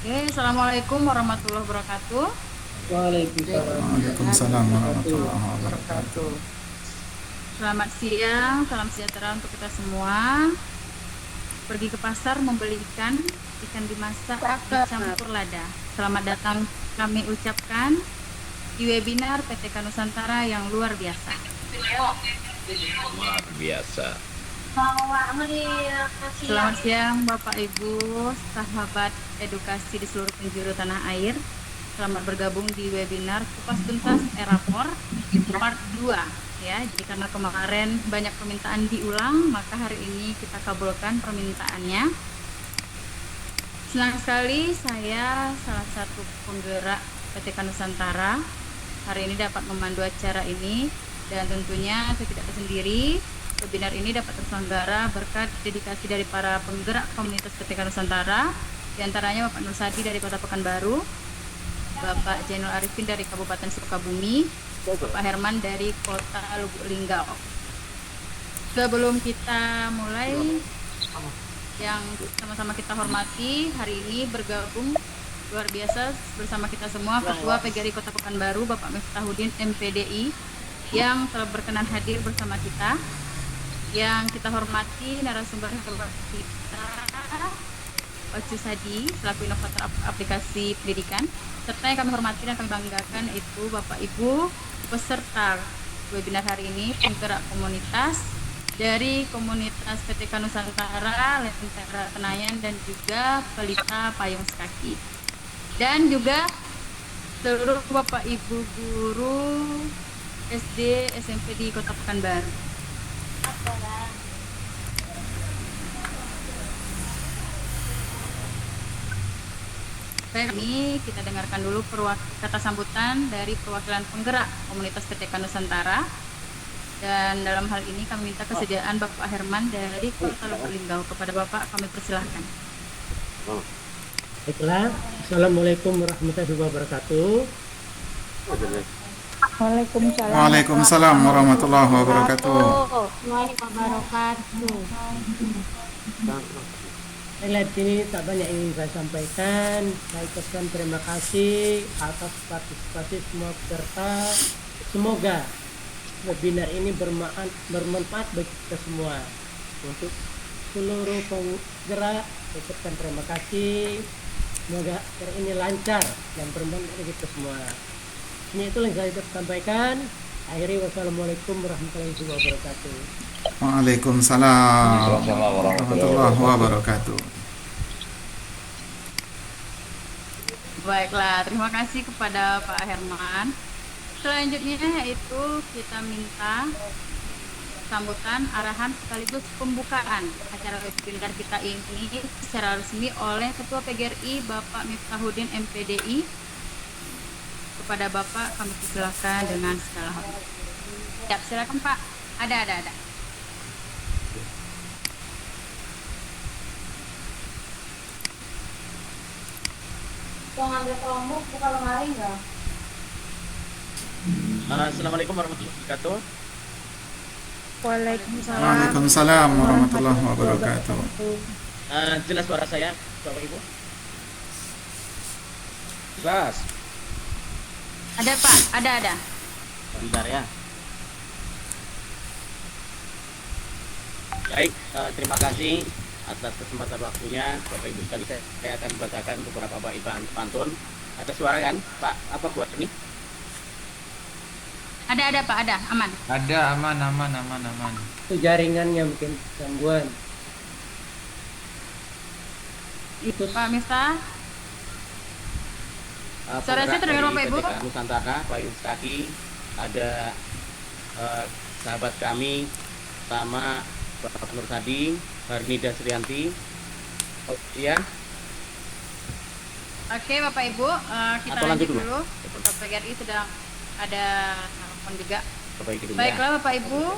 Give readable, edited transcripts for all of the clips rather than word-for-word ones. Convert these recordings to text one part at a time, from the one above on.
Oke, Assalamualaikum warahmatullahi wabarakatuh. Waalaikumsalam Waalaikumsalam warahmatullahi warahmatullahi wabarakatuh. wabarakatuh. Selamat siang, salam sejahtera untuk kita semua. Pergi ke pasar membeli ikan dimasak, dicampur lada. Selamat datang kami ucapkan di webinar PTK Nusantara yang luar biasa. Luar biasa. Selamat siang Bapak Ibu, sahabat edukasi di seluruh penjuru tanah air. Selamat bergabung di webinar Kupas Tuntas Erapor Part 2 ya. Jadi karena kemarin banyak permintaan diulang, maka hari ini kita kabulkan permintaannya. Senang sekali saya salah satu penggerak PTK Nusantara hari ini dapat memandu acara ini, dan tentunya saya tidak sendiri. Webinar ini dapat terselenggara berkat dedikasi dari para penggerak komunitas PTK Nusantara, diantaranya Bapak Nur Sadi dari Kota Pekanbaru, Bapak Jainul Arifin dari Kabupaten Sukabumi, Bapak Herman dari Kota Lubuk Linggau. Sebelum kita mulai, yang sama-sama kita hormati, hari ini bergabung luar biasa bersama kita semua Ketua PGRI Kota Pekanbaru Bapak Miftahuddin MPDI yang telah berkenan hadir bersama kita. Yang kita hormati narasumber kita Ocu Sadi selaku inovator aplikasi pendidikan, serta yang kami hormati dan kami banggakan itu Bapak Ibu peserta webinar hari ini, penggerak komunitas dari komunitas PTK Nusantara, Lentera Tenayan, dan juga Pelita Payung Sekaki, dan juga seluruh Bapak Ibu guru SD SMP di Kota Pekanbaru. Baik, ini kita dengarkan dulu kata sambutan dari perwakilan penggerak komunitas PTK Nusantara. Dan dalam hal ini kami minta kesediaan Bapak Herman dari Kota Lubuk Linggau. Kepada Bapak kami persilahkan. Baiklah, Assalamualaikum warahmatullahi wabarakatuh. Waalaikumsalam warahmatullahi wabarakatuh. Baiklah, di sini tak banyak yang ingin saya sampaikan. Saya ucapkan terima kasih atas partisipasi semua peserta. Semoga webinar ini bermanfaat bagi kita semua. Untuk seluruh penggerak, saya ucapkan terima kasih. Semoga acara ini lancar dan bermanfaat bagi kita semua. Ini itu yang saya sampaikan. Akhiri, wassalamualaikum warahmatullahi wabarakatuh. Waalaikumsalam warahmatullahi wabarakatuh. Baiklah, terima kasih kepada Pak Herman. Selanjutnya yaitu kita minta sambutan, arahan sekaligus pembukaan acara webinar kita ini secara resmi oleh Ketua PGRI Bapak Miftahuddin MPDI. Kepada Bapak kami persilakan dengan segala hormat. Ya, silakan Pak. Ada. Mau ngambil kelompok buka lemari enggak? Assalamualaikum warahmatullahi wabarakatuh. Waalaikumsalam warahmatullahi wabarakatuh. Jelas suara saya, Bapak Ibu? Jelas. Ada Pak, ada. Bentar ya. Baik, terima kasih atas kesempatan waktunya, Bapak Ibu sekali. Saya akan membacakan beberapa bait pantun. Ada suara kan, Pak? Apa buat ini? Ada Pak, ada, aman. Ada, aman. Itu jaringannya mungkin gangguan. Itu Pak Miftah. Suara saya terdengar Bapak Ibu? PTK Nusantara, Payung Sekaki, ada sahabat kami, sama Bapak Nur Sadi, Harnida Srianti. Oh, iya. Oke Bapak Ibu, kita Atau lanjut lanjut dulu. Bapak PGRI sedang ada telepon juga. Bapak Baiklah Bapak Ibu,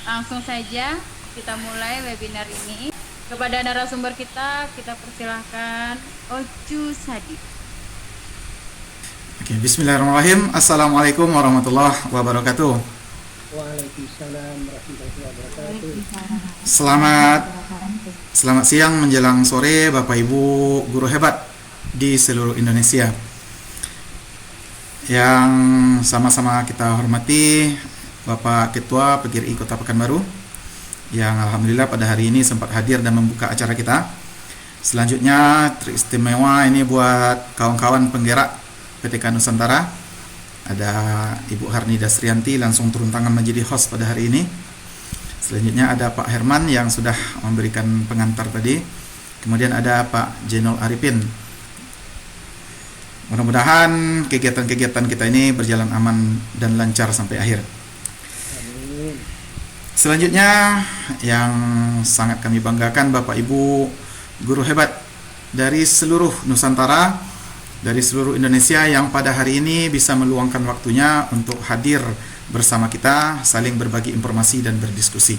langsung saja kita mulai webinar ini. Kepada narasumber kita persilahkan Ocu Sadi. Oke, bismillahirrahmanirrahim. Assalamualaikum warahmatullahi wabarakatuh. Waalaikumsalam warahmatullahi wabarakatuh. Selamat siang menjelang sore Bapak Ibu guru hebat di seluruh Indonesia. Yang sama-sama kita hormati Bapak Ketua PGRI Kota Pekanbaru yang alhamdulillah pada hari ini sempat hadir dan membuka acara kita. Selanjutnya teristimewa ini buat kawan-kawan penggerak PTK Nusantara. Ada Ibu Harni Dasrianti langsung turun tangan menjadi host pada hari ini. Selanjutnya ada Pak Herman yang sudah memberikan pengantar tadi. Kemudian ada Pak Jenol Arifin. Mudah-mudahan kegiatan-kegiatan kita ini berjalan aman dan lancar sampai akhir. Amin. Selanjutnya yang sangat kami banggakan Bapak Ibu guru hebat dari seluruh Nusantara, dari seluruh Indonesia yang pada hari ini bisa meluangkan waktunya untuk hadir bersama kita, saling berbagi informasi dan berdiskusi.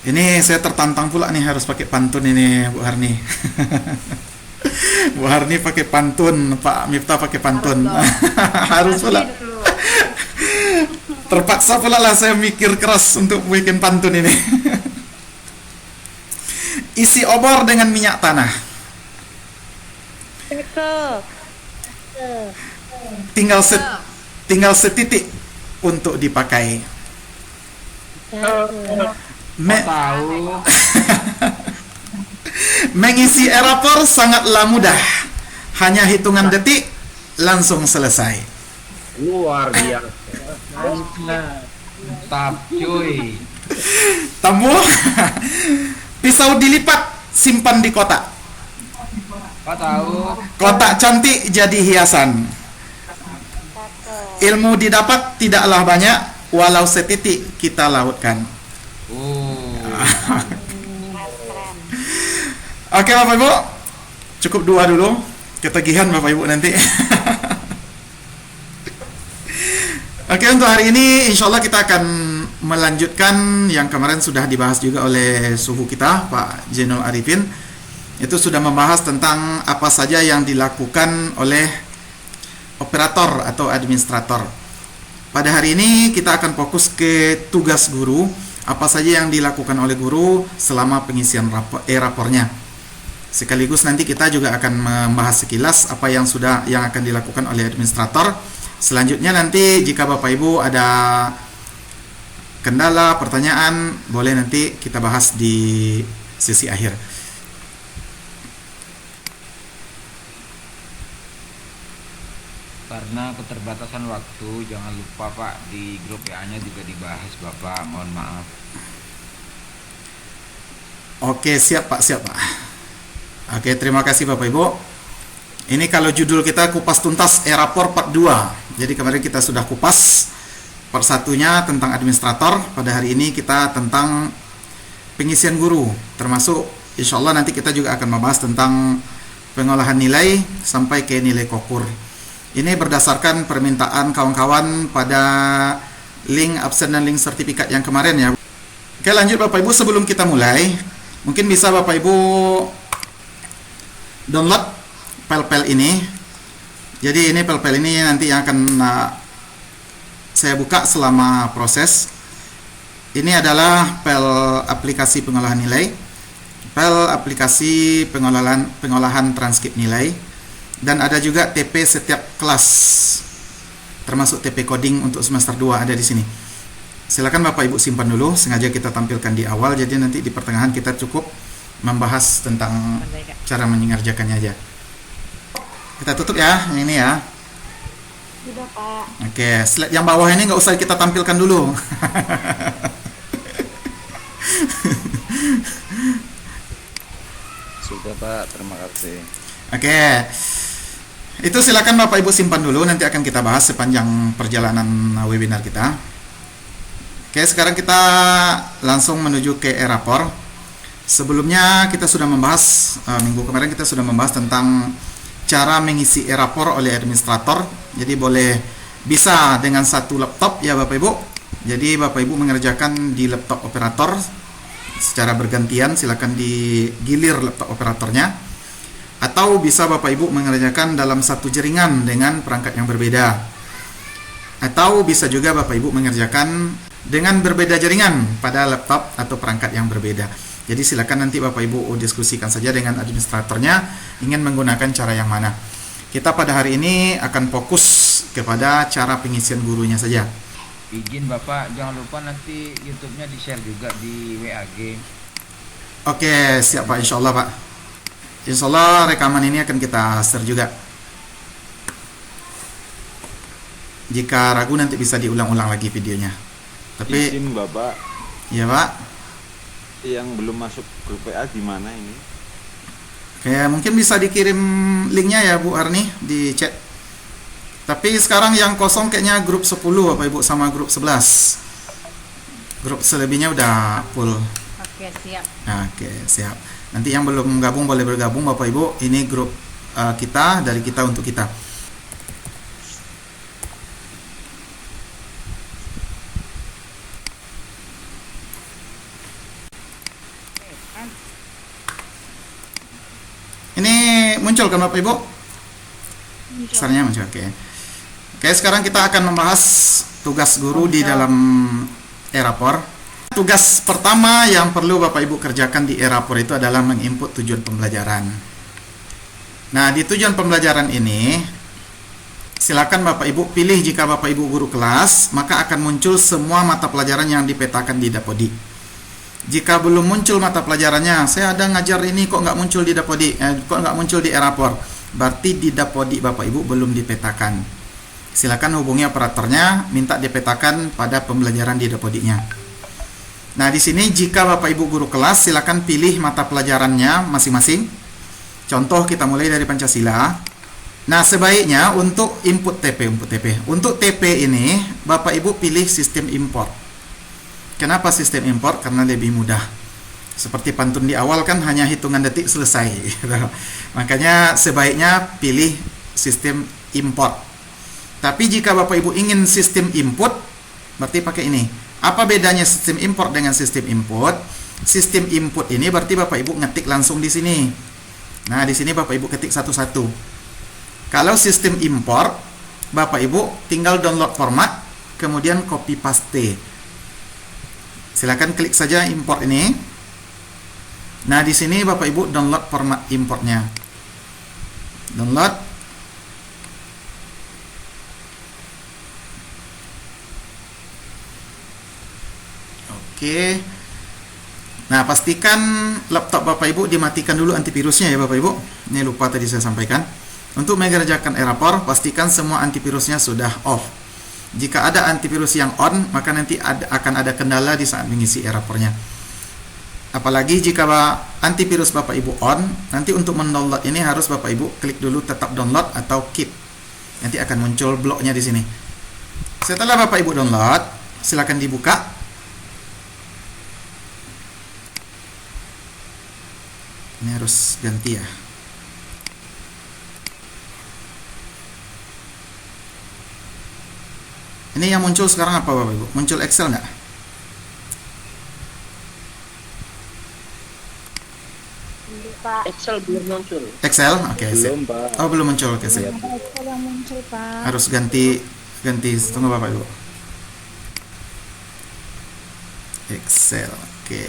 Ini saya tertantang pula nih harus pakai pantun ini Bu Harni. Bu Harni pakai pantun, Pak Miftah pakai pantun. Harus pula. Terpaksa pula lah saya mikir keras untuk bikin pantun ini. Isi obor dengan minyak tanah. Tinggal setitik untuk dipakai. Tahu. Mengisi erapor sangatlah mudah. Hanya hitungan detik langsung selesai. Luar biasa. Mantap cuy. Tamu. Pisau dilipat simpan di kotak. Pak tahu. Kotak cantik jadi hiasan. Ilmu didapat tidaklah banyak, walau setitik kita lautkan. Oke Bapak Ibu, cukup dua dulu. Ketagihan Bapak Ibu nanti. Oke, untuk hari ini insya Allah kita akan melanjutkan yang kemarin sudah dibahas juga oleh suhu kita Pak Jenol Arifin. Itu sudah membahas tentang apa saja yang dilakukan oleh operator atau administrator. Pada hari ini kita akan fokus ke tugas guru, apa saja yang dilakukan oleh guru selama pengisian rapornya. Sekaligus nanti kita juga akan membahas sekilas apa yang akan dilakukan oleh administrator. Selanjutnya nanti jika Bapak Ibu ada kendala, pertanyaan, boleh nanti kita bahas di sesi akhir. Karena keterbatasan waktu, jangan lupa Pak di grup WA-nya juga dibahas Bapak. Mohon maaf. Oke, siap Pak. Oke, terima kasih Bapak Ibu. Ini kalau judul kita kupas tuntas erapor part 2. Jadi kemarin kita sudah kupas part 1-nya tentang administrator. Pada hari ini kita tentang pengisian guru. Termasuk insya Allah nanti kita juga akan membahas tentang pengolahan nilai sampai ke nilai kokur. Ini berdasarkan permintaan kawan-kawan pada link absen dan link sertifikat yang kemarin ya. Oke, lanjut Bapak Ibu, sebelum kita mulai, mungkin bisa Bapak Ibu download pel-pel ini. Jadi ini pel-pel ini nanti yang akan saya buka selama proses. Ini adalah pel aplikasi pengolahan nilai, pel aplikasi pengolahan transkrip nilai, dan ada juga TP setiap kelas, termasuk TP coding untuk semester 2 ada di sini. Silakan Bapak Ibu simpan dulu, sengaja kita tampilkan di awal, jadi nanti di pertengahan kita cukup membahas tentang cara mengerjakannya aja. Kita tutup ya, yang ini ya. Sudah Pak. Oke, slide yang bawah ini nggak usah kita tampilkan dulu. Sudah Pak, terima kasih. Oke, itu silakan Bapak Ibu simpan dulu, nanti akan kita bahas sepanjang perjalanan webinar kita. Oke, sekarang kita langsung menuju ke erapor. Sebelumnya kita sudah membahas, minggu kemarin kita sudah membahas tentang cara mengisi erapor oleh administrator. Jadi bisa dengan satu laptop ya Bapak Ibu. Jadi Bapak Ibu mengerjakan di laptop operator secara bergantian, silakan digilir laptop operatornya. Atau bisa Bapak Ibu mengerjakan dalam satu jaringan dengan perangkat yang berbeda. Atau bisa juga Bapak Ibu mengerjakan dengan berbeda jaringan pada laptop atau perangkat yang berbeda. Jadi silakan nanti Bapak Ibu diskusikan saja dengan administratornya ingin menggunakan cara yang mana. Kita pada hari ini akan fokus kepada cara pengisian gurunya saja. Izin Bapak, jangan lupa nanti YouTube-nya di-share juga di WAG. Oke, siap Pak, insya Allah Pak. Insya Allah rekaman ini akan kita share juga. Jika ragu nanti bisa diulang-ulang lagi videonya. Tapi izin Bapak, ya Pak, yang belum masuk grup WA gimana ini? kayak mungkin bisa dikirim linknya ya Bu Arni di chat. Tapi sekarang yang kosong kayaknya grup 10 Bapak Ibu sama grup 11. Grup selebihnya udah full. Oke, siap. Oke, siap. Nanti yang belum gabung boleh bergabung Bapak Ibu. Ini grup kita, dari kita untuk kita. Ini muncul kan Bapak Ibu? Besarnya muncul, oke. Oke, sekarang kita akan membahas tugas guru di dalam Erapor. Tugas pertama yang perlu Bapak Ibu kerjakan di Erapor itu adalah menginput tujuan pembelajaran. Nah, di tujuan pembelajaran ini, silakan Bapak Ibu pilih. Jika Bapak Ibu guru kelas, maka akan muncul semua mata pelajaran yang dipetakan di Dapodi. Jika belum muncul mata pelajarannya, saya ada ngajar ini kok nggak muncul di Dapodi, kok nggak muncul di Erapor, berarti di Dapodi Bapak Ibu belum dipetakan. Silakan hubungi operatornya, minta dipetakan pada pembelajaran di Dapodinya. Nah, di sini jika Bapak Ibu guru kelas, silakan pilih mata pelajarannya masing-masing. Contoh kita mulai dari Pancasila. Nah, sebaiknya untuk untuk TP ini Bapak Ibu pilih sistem import. Kenapa sistem import? Karena lebih mudah. Seperti pantun di awal kan hanya hitungan detik selesai. Gitu. Makanya sebaiknya pilih sistem import. Tapi jika Bapak Ibu ingin sistem input, berarti pakai ini. Apa bedanya sistem import dengan sistem input? Sistem input ini berarti Bapak Ibu ngetik langsung di sini. Nah, di sini Bapak Ibu ketik satu-satu. Kalau sistem import, Bapak Ibu tinggal download format, kemudian copy paste. Silakan klik saja import ini. Nah, di sini Bapak Ibu download format importnya. Download. Oke. Nah, pastikan laptop Bapak Ibu dimatikan dulu antivirusnya ya Bapak Ibu. Ini lupa tadi saya sampaikan. Untuk mengerjakan Erapor, pastikan semua antivirusnya sudah off. Jika ada antivirus yang on, maka nanti akan ada kendala di saat mengisi Erapornya. Apalagi jika antivirus Bapak Ibu on, nanti untuk mendownload ini harus Bapak Ibu klik dulu tetap download atau keep. Nanti akan muncul bloknya di sini. Setelah Bapak Ibu download, silakan dibuka. Ini harus ganti ya. Ini yang muncul sekarang apa Bapak Ibu? Muncul Excel nggak? Pak. Excel belum muncul. Excel? Oke, sip. Belum Pak. Oh, belum muncul. Oke, sip. Excel yang muncul, Pak. Harus ganti. Tunggu Bapak Ibu. Excel. Oke.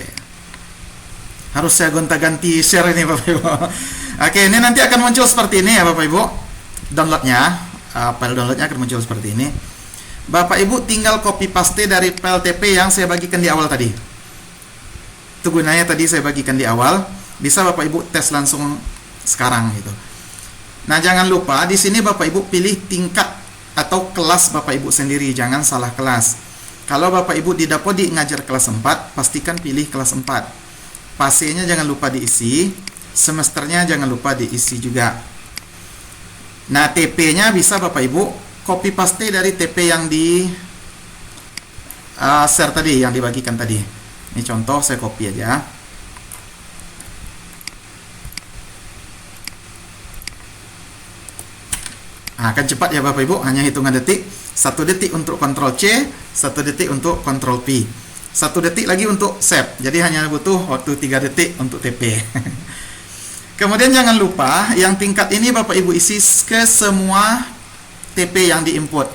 Harus saya gonta-ganti share ini Bapak Ibu. Oke, ini nanti akan muncul seperti ini ya Bapak Ibu. Downloadnya, file downloadnya akan muncul seperti ini. Bapak Ibu tinggal copy paste dari file TP yang saya bagikan di awal tadi. Itu gunanya tadi saya bagikan di awal. Bisa Bapak Ibu tes langsung sekarang gitu. Nah, jangan lupa di sini Bapak Ibu pilih tingkat atau kelas Bapak Ibu sendiri, jangan salah kelas. Kalau Bapak Ibu di Dapodi ngajar kelas 4, pastikan pilih kelas 4. Pasenya jangan lupa diisi, semesternya jangan lupa diisi juga. Nah, TP-nya bisa Bapak Ibu copy paste dari TP yang di share tadi, yang dibagikan tadi. Ini contoh, saya copy aja. Nah, akan cepat ya Bapak Ibu, hanya hitungan detik. 1 detik untuk Ctrl C, 1 detik untuk Ctrl V. 1 detik lagi untuk save. Jadi hanya butuh waktu 3 detik untuk TP. Kemudian jangan lupa yang tingkat ini Bapak Ibu isi ke semua TP yang diinput.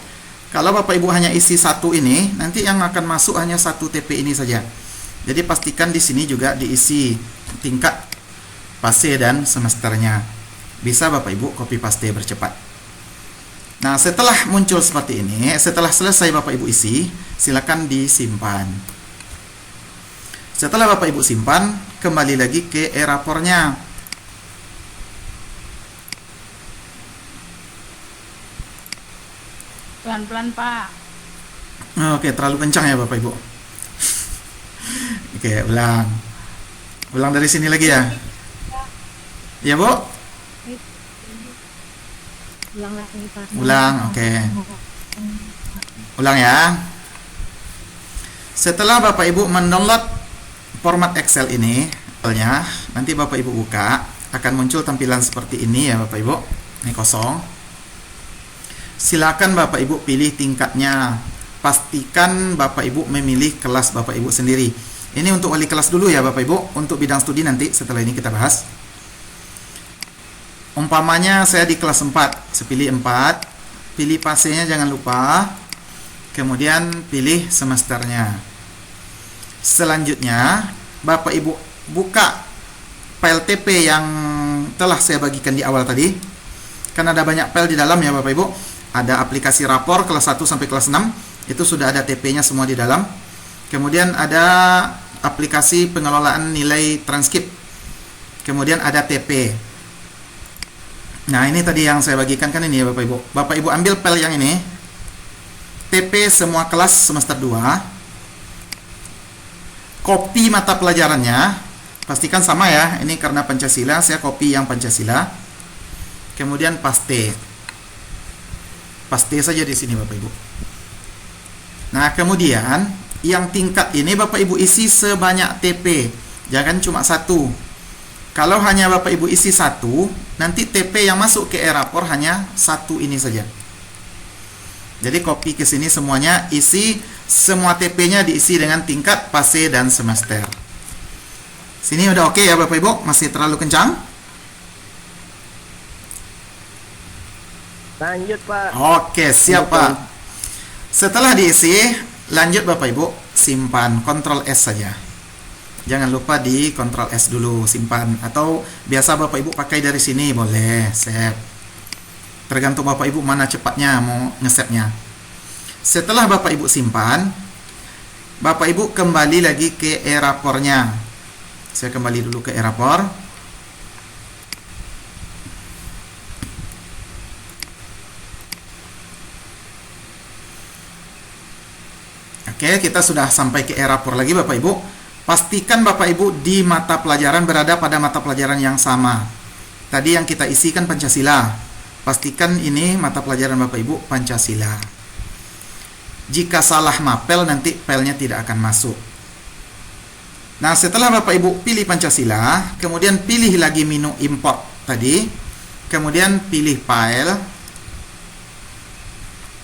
Kalau Bapak Ibu hanya isi satu ini, nanti yang akan masuk hanya satu TP ini saja. Jadi pastikan di sini juga diisi tingkat fase dan semesternya. Bisa Bapak Ibu copy paste bercepat. Nah, setelah muncul seperti ini, setelah selesai Bapak Ibu isi, silakan disimpan. Setelah Bapak Ibu simpan, kembali lagi ke e-rapornya. Pelan-pelan, Pak. Oke, terlalu kencang ya Bapak Ibu. Oke, ulang. Ulang dari sini lagi ya. Ya, Bu? Ulang lagi, Pak. Ulang, oke. Ulang ya. Setelah Bapak Ibu mendownload format Excel ini, filenya, nanti Bapak Ibu buka, akan muncul tampilan seperti ini ya Bapak Ibu. Ini kosong. Silakan Bapak Ibu pilih tingkatnya. Pastikan Bapak Ibu memilih kelas Bapak Ibu sendiri. Ini untuk wali kelas dulu ya Bapak Ibu. Untuk bidang studi nanti setelah ini kita bahas. Umpamanya saya di kelas 4, saya pilih 4. Pilih pasenya jangan lupa. Kemudian pilih semesternya. Selanjutnya Bapak Ibu buka file TP yang telah saya bagikan di awal tadi. Kan ada banyak file di dalam ya Bapak Ibu. Ada aplikasi rapor kelas 1 sampai kelas 6. Itu sudah ada TP-nya semua di dalam. Kemudian ada aplikasi pengelolaan nilai transkrip. Kemudian ada TP. Nah, ini tadi yang saya bagikan kan ini ya Bapak Ibu. Bapak Ibu ambil file yang ini. TP semua kelas semester 2. Copy mata pelajarannya. Pastikan sama ya. Ini karena Pancasila, saya copy yang Pancasila. Kemudian paste. Paste saja di sini Bapak Ibu. Nah, kemudian yang tingkat ini Bapak Ibu isi sebanyak TP. Jangan cuma satu. Kalau hanya Bapak Ibu isi satu, nanti TP yang masuk ke e-rapor hanya satu ini saja. Jadi copy ke sini semuanya, isi semua TP-nya diisi dengan tingkat, fase dan semester. Sini udah oke ya Bapak Ibu? Masih terlalu kencang? Lanjut, Pak. Oke, siap Pak. Setelah diisi, lanjut Bapak Ibu, simpan, Ctrl S saja. Jangan lupa di Ctrl S dulu, simpan. Atau biasa Bapak Ibu pakai dari sini, boleh, save. Tergantung Bapak Ibu mana cepatnya mau nge-save-nya. Setelah Bapak Ibu simpan, Bapak Ibu kembali lagi ke e-rapornya. Saya kembali dulu ke e-rapor. Oke, kita sudah sampai ke e-rapor lagi Bapak Ibu. Pastikan Bapak Ibu di mata pelajaran berada pada mata pelajaran yang sama. Tadi yang kita isi kan Pancasila. Pastikan ini mata pelajaran Bapak Ibu Pancasila. Jika salah mapel nanti filenya tidak akan masuk. Nah, setelah Bapak Ibu pilih Pancasila, kemudian pilih lagi menu import tadi. Kemudian pilih file.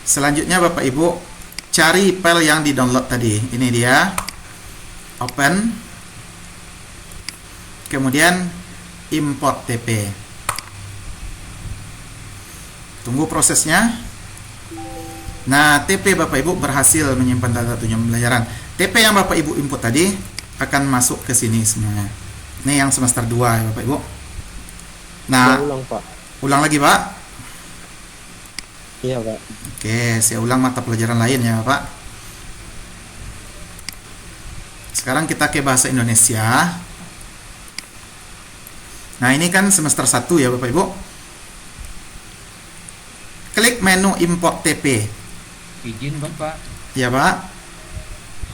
Selanjutnya Bapak Ibu cari file yang di-download tadi. Ini dia. Open. Kemudian import TP. Tunggu prosesnya. Nah, TP Bapak Ibu berhasil menyimpan data tunjangan pembelajaran. TP yang Bapak Ibu input tadi akan masuk ke sini semuanya. Ini yang semester 2 ya Bapak Ibu. Nah, Ulang, Pak. ulang lagi Pak. Iya, Pak. Oke, saya ulang mata pelajaran lain ya Pak. Sekarang kita ke bahasa Indonesia. Nah, ini kan semester 1 ya Bapak Ibu. Klik menu import TP. Izin Bapak, Ya Pak.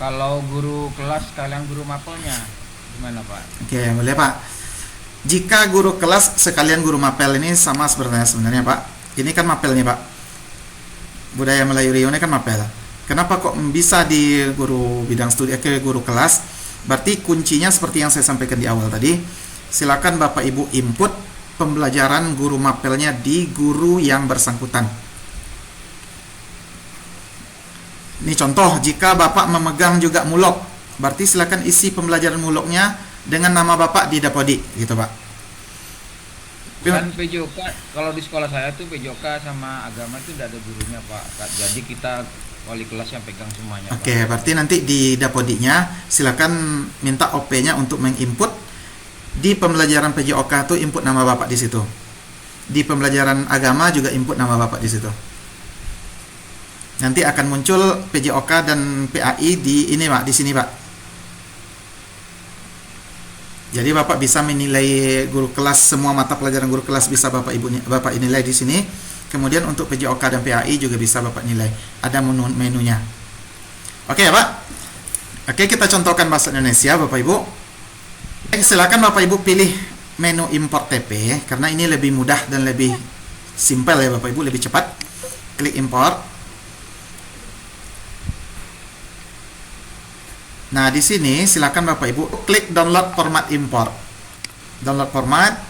kalau guru kelas sekalian guru mapelnya gimana Pak? Oke, boleh Pak. Jika guru kelas sekalian guru mapel ini sama sebenarnya Pak. Ini kan mapel nih Pak. Budaya Melayu Riau ini kan mapel. Kenapa kok bisa di guru bidang studi ke guru kelas? Berarti kuncinya seperti yang saya sampaikan di awal tadi. Silakan Bapak Ibu input pembelajaran guru mapelnya di guru yang bersangkutan. Ini contoh, jika Bapak memegang juga mulok, berarti silakan isi pembelajaran muloknya dengan nama Bapak di Dapodi, gitu Pak. Kan PJOK, kalau di sekolah saya tuh PJOK sama agama itu tidak ada gurunya Pak. Jadi kita wali kelas yang pegang semuanya. Oke, Pak. berarti nanti di Dapodiknya silakan minta OP-nya untuk menginput di pembelajaran PJOK tuh input nama Bapak di situ. Di pembelajaran agama juga input nama Bapak di situ. Nanti akan muncul PJOK dan PAI di ini Pak, di sini Pak. Jadi Bapak bisa menilai guru kelas, semua mata pelajaran guru kelas bisa Bapak nilai di sini. Kemudian untuk PJOK dan PAI juga bisa Bapak nilai. Ada menunya. Oke ya Pak? Oke, kita contohkan bahasa Indonesia Bapak Ibu. Silakan Bapak Ibu pilih menu import TP karena ini lebih mudah dan lebih simpel ya Bapak Ibu, lebih cepat. Klik import. Nah, di sini silakan Bapak Ibu klik download format import. Download format.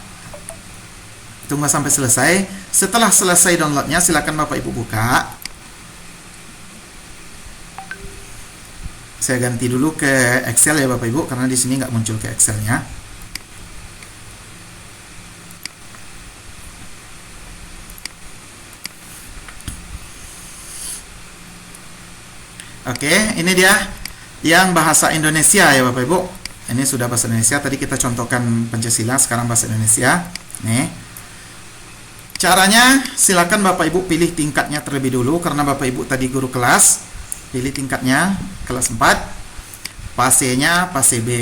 Tunggu sampai selesai. Setelah selesai downloadnya, silakan Bapak Ibu buka. Saya ganti dulu ke Excel ya Bapak Ibu karena di sini nggak muncul ke Excelnya. Oke, ini dia yang bahasa Indonesia ya Bapak Ibu. Ini sudah bahasa Indonesia. Tadi kita contohkan Pancasila, sekarang bahasa Indonesia. Nih. Caranya silakan Bapak Ibu pilih tingkatnya terlebih dulu karena Bapak Ibu tadi guru kelas. Pilih tingkatnya kelas 4. PASE-nya PASE B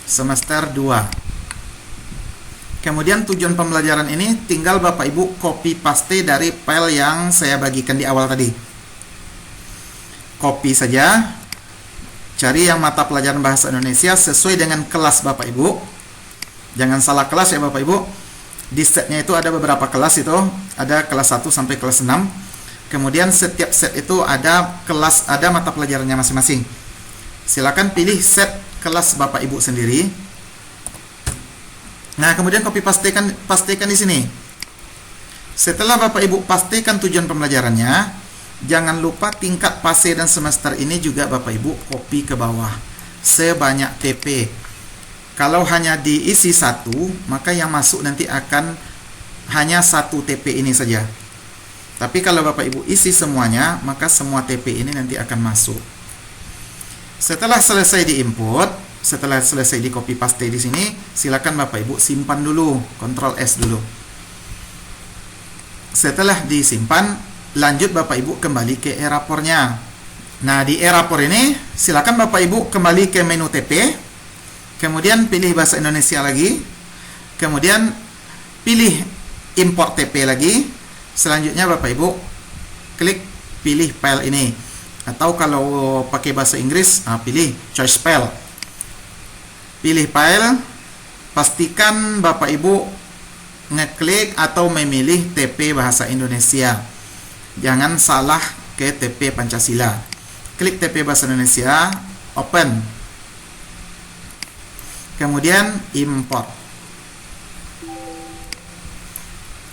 semester 2. Kemudian tujuan pembelajaran ini tinggal Bapak Ibu copy paste dari file yang saya bagikan di awal tadi. Copy saja. Cari yang mata pelajaran bahasa Indonesia sesuai dengan kelas Bapak Ibu. Jangan salah kelas ya Bapak Ibu. Di setnya itu ada beberapa kelas itu. Ada kelas 1 sampai kelas 6. Kemudian setiap set itu ada kelas, ada mata pelajarannya masing-masing. Silakan pilih set kelas Bapak Ibu sendiri. Nah, kemudian copy pastekan di sini. Setelah Bapak Ibu pastikan tujuan pembelajarannya, jangan lupa tingkat PASE dan semester ini juga Bapak Ibu copy ke bawah sebanyak TP. Kalau hanya diisi 1, maka yang masuk nanti akan hanya 1 TP ini saja. Tapi kalau Bapak Ibu isi semuanya, maka semua TP ini nanti akan masuk. Setelah selesai diinput, setelah selesai di copy paste di sini, silakan Bapak Ibu simpan dulu, Ctrl S dulu. Setelah disimpan, lanjut Bapak Ibu kembali ke e-raportnya. Nah, di e-rapor ini silakan Bapak Ibu kembali ke menu TP. Kemudian pilih bahasa Indonesia lagi. Kemudian pilih import TP lagi. Selanjutnya Bapak Ibu klik pilih file ini. Atau kalau pakai bahasa Inggris, pilih choice file. Pilih file. Pastikan Bapak Ibu ngeklik atau memilih TP bahasa Indonesia. Jangan salah ke TP Pancasila. Klik TP bahasa Indonesia, open. Kemudian import.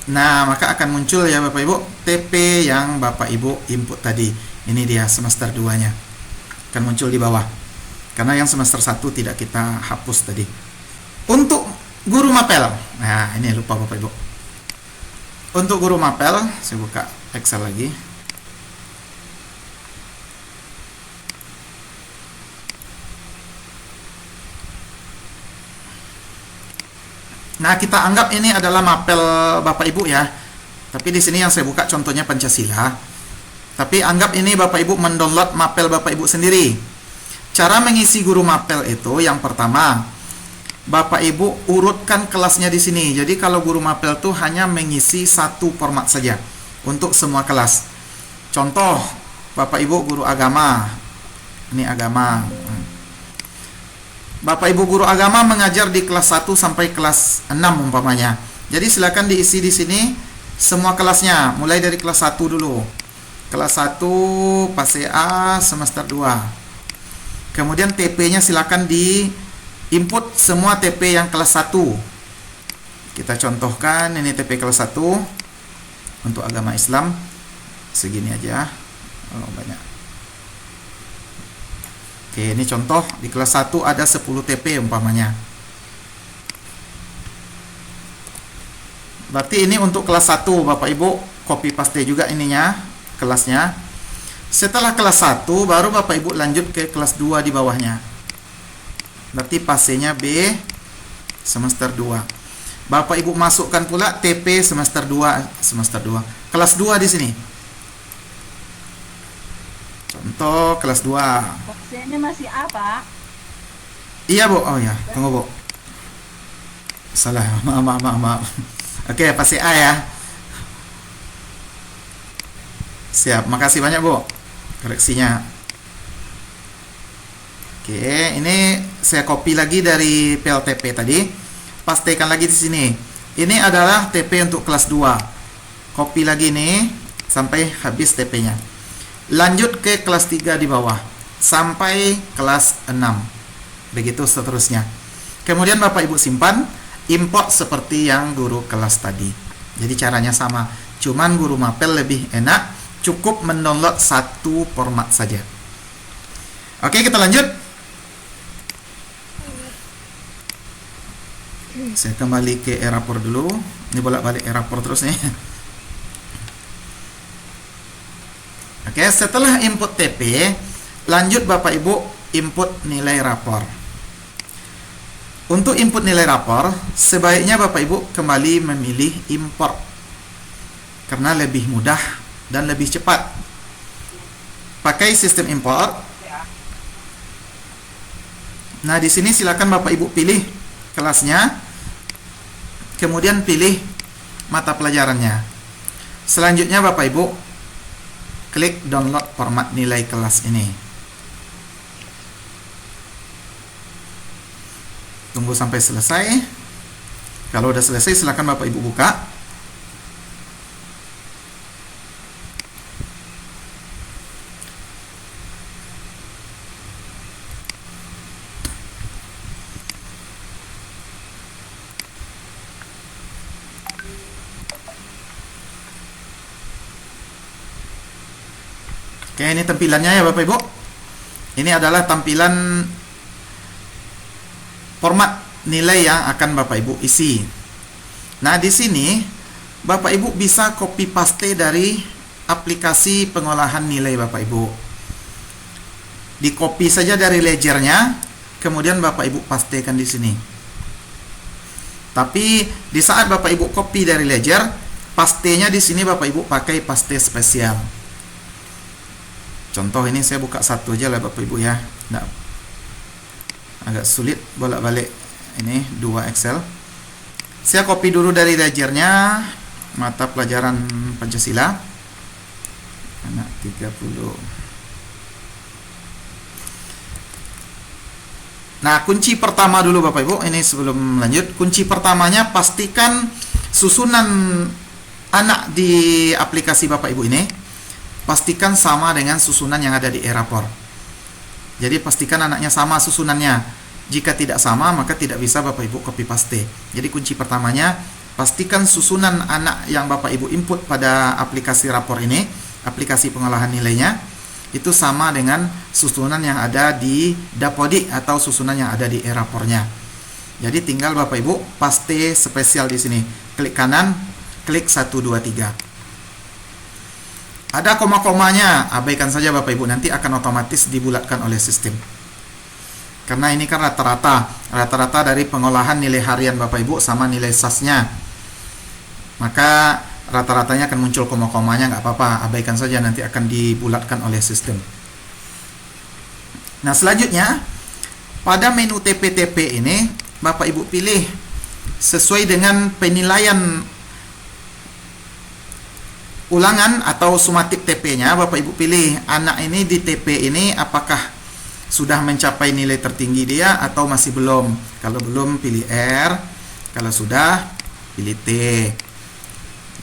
Nah, maka akan muncul ya Bapak Ibu TP yang Bapak Ibu input tadi. Ini dia semester 2-nya. Akan muncul di bawah. Karena yang semester 1 tidak kita hapus tadi. Untuk guru mapel. Nah, ini lupa Bapak Ibu. Untuk guru mapel, saya buka Excel lagi. Nah, kita anggap ini adalah mapel Bapak Ibu ya. Tapi di sini yang saya buka contohnya Pancasila. Tapi anggap ini Bapak Ibu mendownload mapel Bapak Ibu sendiri. Cara mengisi guru mapel itu yang pertama, Bapak Ibu urutkan kelasnya di sini. Jadi kalau guru mapel itu hanya mengisi satu format saja untuk semua kelas. Contoh, Bapak Ibu guru agama. Ini agama. Bapak Ibu guru agama mengajar di kelas 1 sampai kelas 6 umpamanya. Jadi silakan diisi di sini semua kelasnya, mulai dari kelas 1 dulu. Kelas 1 PASE A semester 2. Kemudian TP-nya silakan di input semua TP yang kelas 1. Kita contohkan ini TP kelas 1 untuk agama Islam. Segini aja. Oh, banyak. Oke, ini contoh di kelas 1 ada 10 TP umpamanya. Berarti ini untuk kelas 1 Bapak Ibu, copy paste juga ininya, kelasnya. Setelah kelas 1 baru Bapak Ibu lanjut ke kelas 2 di bawahnya. Berarti pasenya B semester 2. Bapak Ibu masukkan pula TP semester 2. Kelas 2 di sini. Contoh kelas 2. Boxnya masih apa? Iya, Bu. Oh ya, tunggu, Bu. Salah. Maaf. Oke, pasti A ya. Siap, makasih banyak, Bu. Koreksinya. Oke, ini saya copy lagi dari PLTP tadi. Pastikan lagi di sini. Ini adalah TP untuk kelas 2. Copy lagi nih sampai habis TP-nya. Lanjut ke kelas 3 di bawah sampai kelas 6. Begitu seterusnya. Kemudian Bapak Ibu simpan, import seperti yang guru kelas tadi. Jadi caranya sama. Cuman guru mapel lebih enak, cukup mendownload satu format saja. Oke, kita lanjut. Saya kembali ke Erapor dulu. Ini bolak-balik Erapor terus nih. Oke, setelah input TP, lanjut Bapak Ibu input nilai rapor. Untuk input nilai rapor, sebaiknya Bapak Ibu kembali memilih import. Karena lebih mudah dan lebih cepat. Pakai sistem import. Nah, di sini silakan Bapak Ibu pilih kelasnya. Kemudian pilih mata pelajarannya. Selanjutnya Bapak Ibu klik download format nilai kelas ini. Tunggu sampai selesai. Kalau udah selesai silakan Bapak Ibu buka. Oke, ini tampilannya ya Bapak Ibu. Ini adalah tampilan format nilai yang akan Bapak Ibu isi. Nah, di sini Bapak Ibu bisa copy paste dari aplikasi pengolahan nilai Bapak Ibu. Di copy saja dari ledgernya, kemudian Bapak Ibu pastekan di sini. Tapi di saat Bapak Ibu copy dari ledger, pastenya di sini Bapak Ibu pakai paste spesial. Contoh ini saya buka satu aja lah Bapak Ibu ya. Nggak, agak sulit bolak-balik ini 2 Excel. Saya copy dulu dari ledgernya mata pelajaran Pancasila. Anak 30. Nah, kunci pertama dulu Bapak Ibu, ini sebelum lanjut, kunci pertamanya pastikan susunan anak di aplikasi Bapak Ibu ini pastikan sama dengan susunan yang ada di Erapor. Jadi pastikan anaknya sama susunannya. Jika tidak sama, maka tidak bisa Bapak Ibu copy paste. Jadi kunci pertamanya, pastikan susunan anak yang Bapak Ibu input pada aplikasi rapor ini, aplikasi pengolahan nilainya, itu sama dengan susunan yang ada di Dapodik atau susunan yang ada di Erapornya. Jadi tinggal Bapak Ibu paste spesial di sini. Klik kanan, klik 1, 2, 3. Ada koma-komanya, abaikan saja Bapak Ibu, nanti akan otomatis dibulatkan oleh sistem. Karena ini kan rata-rata dari pengolahan nilai harian Bapak Ibu sama nilai SAS-nya. Maka rata-ratanya akan muncul koma-komanya, nggak apa-apa, abaikan saja, nanti akan dibulatkan oleh sistem. Nah, selanjutnya pada menu TP-TP ini Bapak Ibu pilih sesuai dengan penilaian ulangan atau sumatif TP-nya. Bapak Ibu pilih anak ini di TP ini apakah sudah mencapai nilai tertinggi dia atau masih belum. Kalau belum pilih R, kalau sudah pilih T.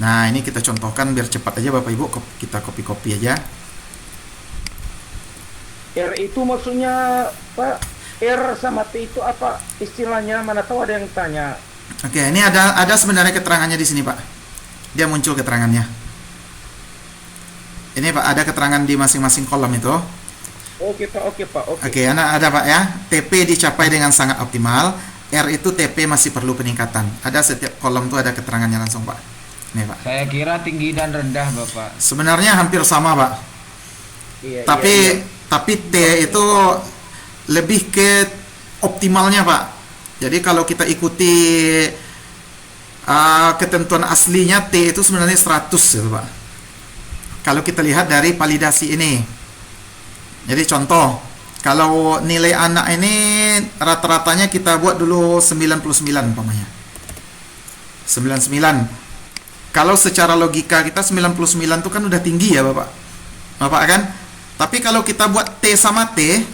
Nah, ini kita contohkan biar cepat aja Bapak Ibu, kita copy aja. R itu maksudnya Pak, R sama T itu apa istilahnya? Mana tahu ada yang tanya. Oke, ini ada sebenarnya keterangannya di sini Pak. Dia muncul keterangannya. Ini Pak, ada keterangan di masing-masing kolom itu. Oke Pak. Oke, ada Pak ya. TP dicapai dengan sangat optimal. R itu TP masih perlu peningkatan. Ada setiap kolom tuh ada keterangannya langsung, Pak. Nih, Pak. Saya kira tinggi dan rendah, Bapak. Sebenarnya hampir sama, Pak. Iya, Tapi iya, iya. tapi T itu lebih ke optimalnya, Pak. Jadi kalau kita ikuti ketentuan aslinya T itu sebenarnya 100 gitu, Pak. Kalau kita lihat dari validasi ini. Jadi contoh, kalau nilai anak ini rata-ratanya kita buat dulu 99 umpamanya. 99. Kalau secara logika kita 99 itu kan udah tinggi ya, Bapak. Bapak kan? Tapi kalau kita buat T sama T,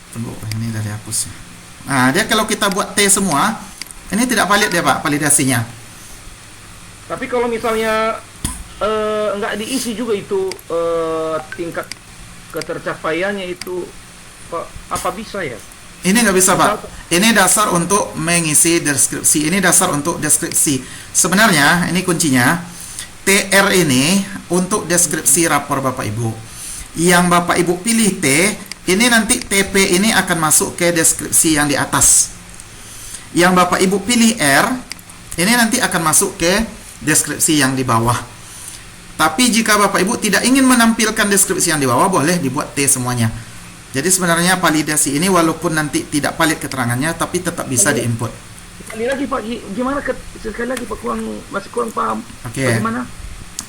tunggu, ini udah dihapus ya. Nah, dia kalau kita buat T semua, ini tidak valid ya, Pak, validasinya. Tapi kalau misalnya nggak diisi juga itu tingkat ketercapaiannya itu, apa bisa ya? Ini nggak bisa, Pak. Ini dasar untuk mengisi deskripsi. Ini dasar untuk deskripsi. Sebenarnya, ini kuncinya. TR ini untuk deskripsi rapor Bapak Ibu. Yang Bapak Ibu pilih T, ini nanti TP ini akan masuk ke deskripsi yang di atas. Yang Bapak Ibu pilih R, ini nanti akan masuk ke deskripsi yang di bawah. Tapi jika Bapak Ibu tidak ingin menampilkan deskripsi yang di bawah, boleh dibuat T semuanya. Jadi sebenarnya validasi ini walaupun nanti tidak valid keterangannya, tapi tetap bisa diinput. Sekali lagi Pak, gimana sekali lagi Pak, masih kurang paham. Oke. Bagaimana?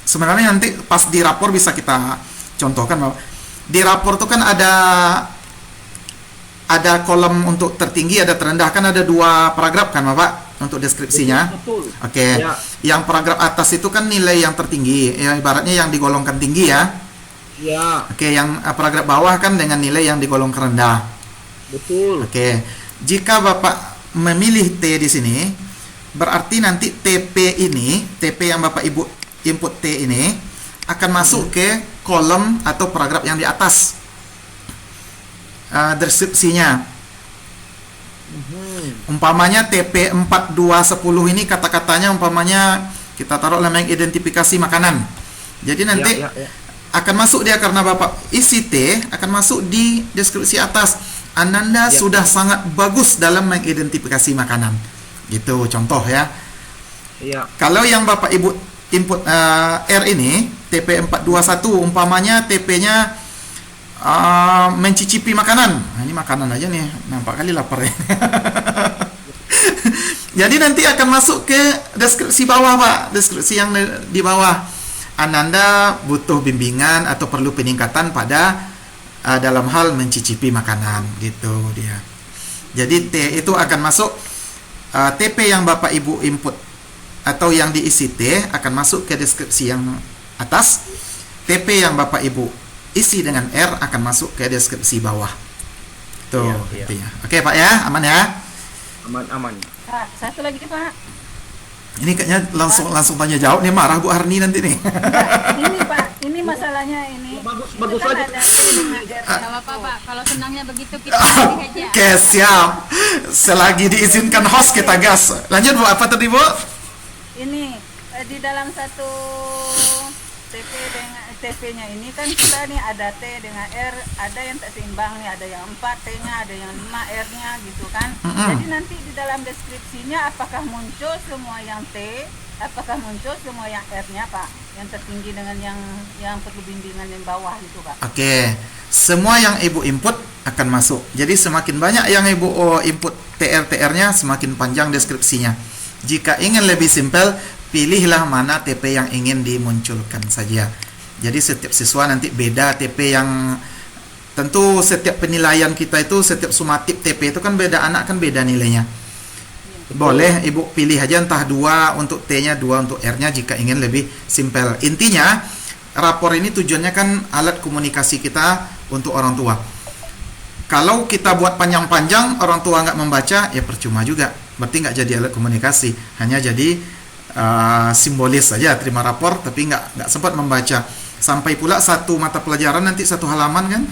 Sebenarnya nanti pas di rapor bisa kita contohkan, Bapak. Di rapor itu kan ada kolom untuk tertinggi, ada terendah, kan ada 2 paragraf kan, Bapak, untuk deskripsinya. Betul. Oke. Ya. Yang paragraf atas itu kan nilai yang tertinggi, ya ibaratnya yang digolongkan tinggi ya. Ya, Oke, yang paragraf bawah kan dengan nilai yang digolongkan rendah. betul. Oke. Jika Bapak memilih T di sini, berarti nanti TP yang Bapak Ibu input T ini akan masuk ke kolom atau paragraf yang di atas deskripsinya. Umpamanya TP 4210 ini kata-katanya umpamanya kita taruh dalam identifikasi makanan. Jadi nanti Ya. akan masuk dia karena Bapak isi T akan masuk di deskripsi atas. Ananda sudah sangat bagus dalam mengidentifikasi makanan. Gitu contoh ya. Iya. Kalau yang Bapak Ibu input R ini TP 421 umpamanya TP-nya mencicipi makanan. Nah, ini makanan aja nih, nampak kali lapar ya. Jadi nanti akan masuk ke deskripsi bawah, Pak. Deskripsi yang di bawah. Ananda butuh bimbingan atau perlu peningkatan pada dalam hal mencicipi makanan, gitu dia. Jadi T itu akan masuk TP yang Bapak Ibu input atau yang diisi T akan masuk ke deskripsi yang atas. TP yang Bapak Ibu isi dengan R akan masuk ke deskripsi bawah. Tuh, Iya. intinya. Oke, Pak ya, aman ya. Aman. Pak, satu lagi Pak. Ini kayaknya langsung tanya jawab nih, marah Bu Arni nanti nih. Enggak, ini Pak, ini masalahnya ini. Bagus Itu kan aja. ada dengan Gak apa-apa, Pak. Kalau senangnya begitu kita pilih aja. Oke, siap. Selagi diizinkan host kita gas. Lanjut Bu, apa tadi Bu? ini di dalam satu TP dengan TP-nya ini kan kita nih ada T dengan R, ada yang tak seimbang nih, ada yang 4 T-nya, ada yang 5 R-nya gitu kan. Jadi nanti di dalam deskripsinya apakah muncul semua yang T, apakah muncul semua yang R-nya Pak, yang tertinggi dengan yang perlu bimbingan yang bawah gitu Pak. Oke, semua yang Ibu input akan masuk. Jadi semakin banyak yang Ibu input TR-TR-nya, semakin panjang deskripsinya. Jika ingin lebih simpel, pilihlah mana TP yang ingin dimunculkan saja. Jadi setiap siswa nanti beda TP yang tentu setiap penilaian kita itu setiap sumatif TP itu kan beda, anak kan beda nilainya. Boleh Ibu pilih aja entah 2 untuk T-nya, 2 untuk R-nya jika ingin lebih simpel. Intinya rapor ini tujuannya kan alat komunikasi kita untuk orang tua. Kalau kita buat panjang-panjang orang tua nggak membaca ya percuma juga. Berarti nggak jadi alat komunikasi, hanya jadi simbolis saja terima rapor tapi nggak sempat membaca. Sampai pula satu mata pelajaran nanti satu halaman kan.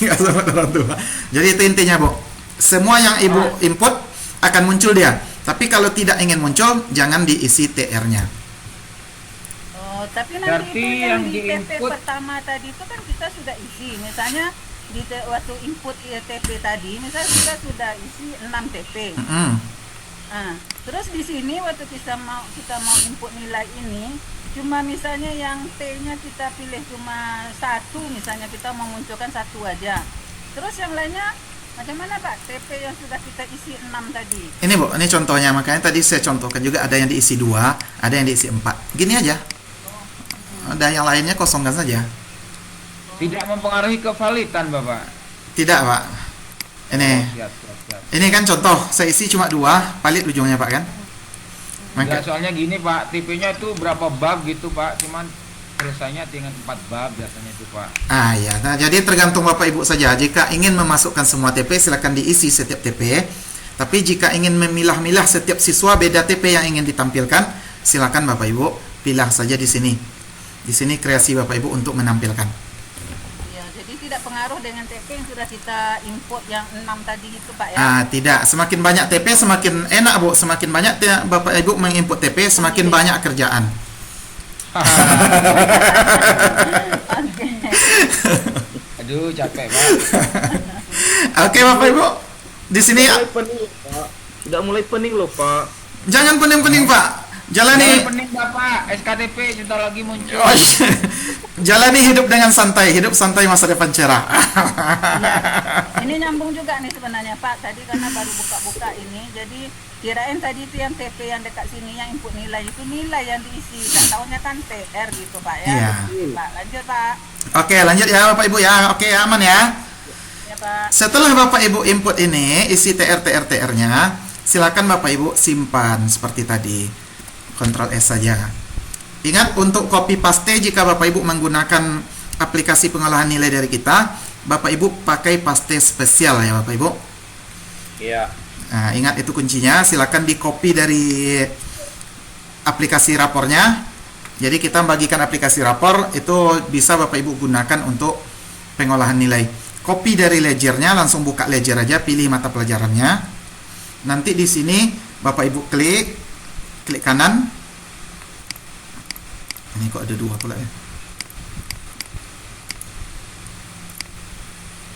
Nggak sempat orang tua. Jadi itu intinya Bu. Semua yang Ibu input akan muncul dia. Tapi kalau tidak ingin muncul jangan diisi TR-nya. Oh, tapi nanti Berarti itu yang yang di TP di-input- pertama tadi itu kan kita sudah isi. Misalnya waktu input TP tadi, misalnya kita sudah isi 6 TP. Nah, terus di sini waktu kita mau input nilai ini, cuma misalnya yang T-nya kita pilih cuma 1, misalnya kita mau munculkan 1 aja. Terus yang lainnya macam mana Pak? TP yang sudah kita isi 6 tadi. Ini Bu, ini contohnya. Makanya tadi saya contohkan juga ada yang diisi 2, ada yang diisi 4. Gini aja. Ada yang lainnya kosongkan saja. Tidak mempengaruhi kevalidan, Bapak. Tidak, Pak. Ini. Siap, siap, siap. Ini kan contoh, saya isi cuma 2, valid ujungnya Pak kan? Enggak, soalnya gini Pak, TP-nya itu berapa bab gitu Pak, cuman selesainya dengan 4 bab biasanya itu Pak. Ya, nah, jadi tergantung Bapak Ibu saja. Jika ingin memasukkan semua TP, silakan diisi setiap TP. Tapi jika ingin memilah-milah setiap siswa beda TP yang ingin ditampilkan, silakan Bapak Ibu pilih saja di sini. Di sini kreasi Bapak Ibu untuk menampilkan. Ya, jadi tidak pengaruh dengan TP yang sudah kita input yang 6 tadi gitu Pak ya. Tidak, semakin banyak TP semakin enak Bu. Semakin banyak Bapak Ibu menginput TP, semakin banyak kerjaan. Aduh, capek Pak. Oke Bapak Ibu, di sini Mulai pening, Pak. Sudah mulai pening loh, Pak. jangan pening-pening Pak. Jalani Pening Bapak, SKTP sudah lagi muncul. Jalani hidup dengan santai, hidup santai masa depan cerah. Ini nyambung juga nih sebenarnya Pak. Tadi karena baru buka-buka ini, jadi kirain tadi itu yang TP yang dekat sini yang input nilai itu nilai yang diisi. Tak tahunya kan TR gitu Pak ya. Iya. Pak, lanjut Pak. Oke, lanjut ya Bapak Ibu ya. Oke, aman ya. Ya Pak. Setelah Bapak Ibu input ini, isi TR-TR-TR-nya, silakan Bapak Ibu simpan seperti tadi. Ctrl S saja. Ingat untuk copy paste jika Bapak Ibu menggunakan aplikasi pengolahan nilai dari kita, Bapak Ibu pakai paste spesial ya Bapak Ibu. Iya. Nah, ingat itu kuncinya, silakan di copy dari aplikasi rapornya. Jadi kita bagikan aplikasi rapor itu bisa Bapak Ibu gunakan untuk pengolahan nilai. Copy dari ledgernya, langsung buka ledger aja, pilih mata pelajarannya. Nanti di sini Bapak Ibu klik kanan. Ini kok ada 2 pula ya.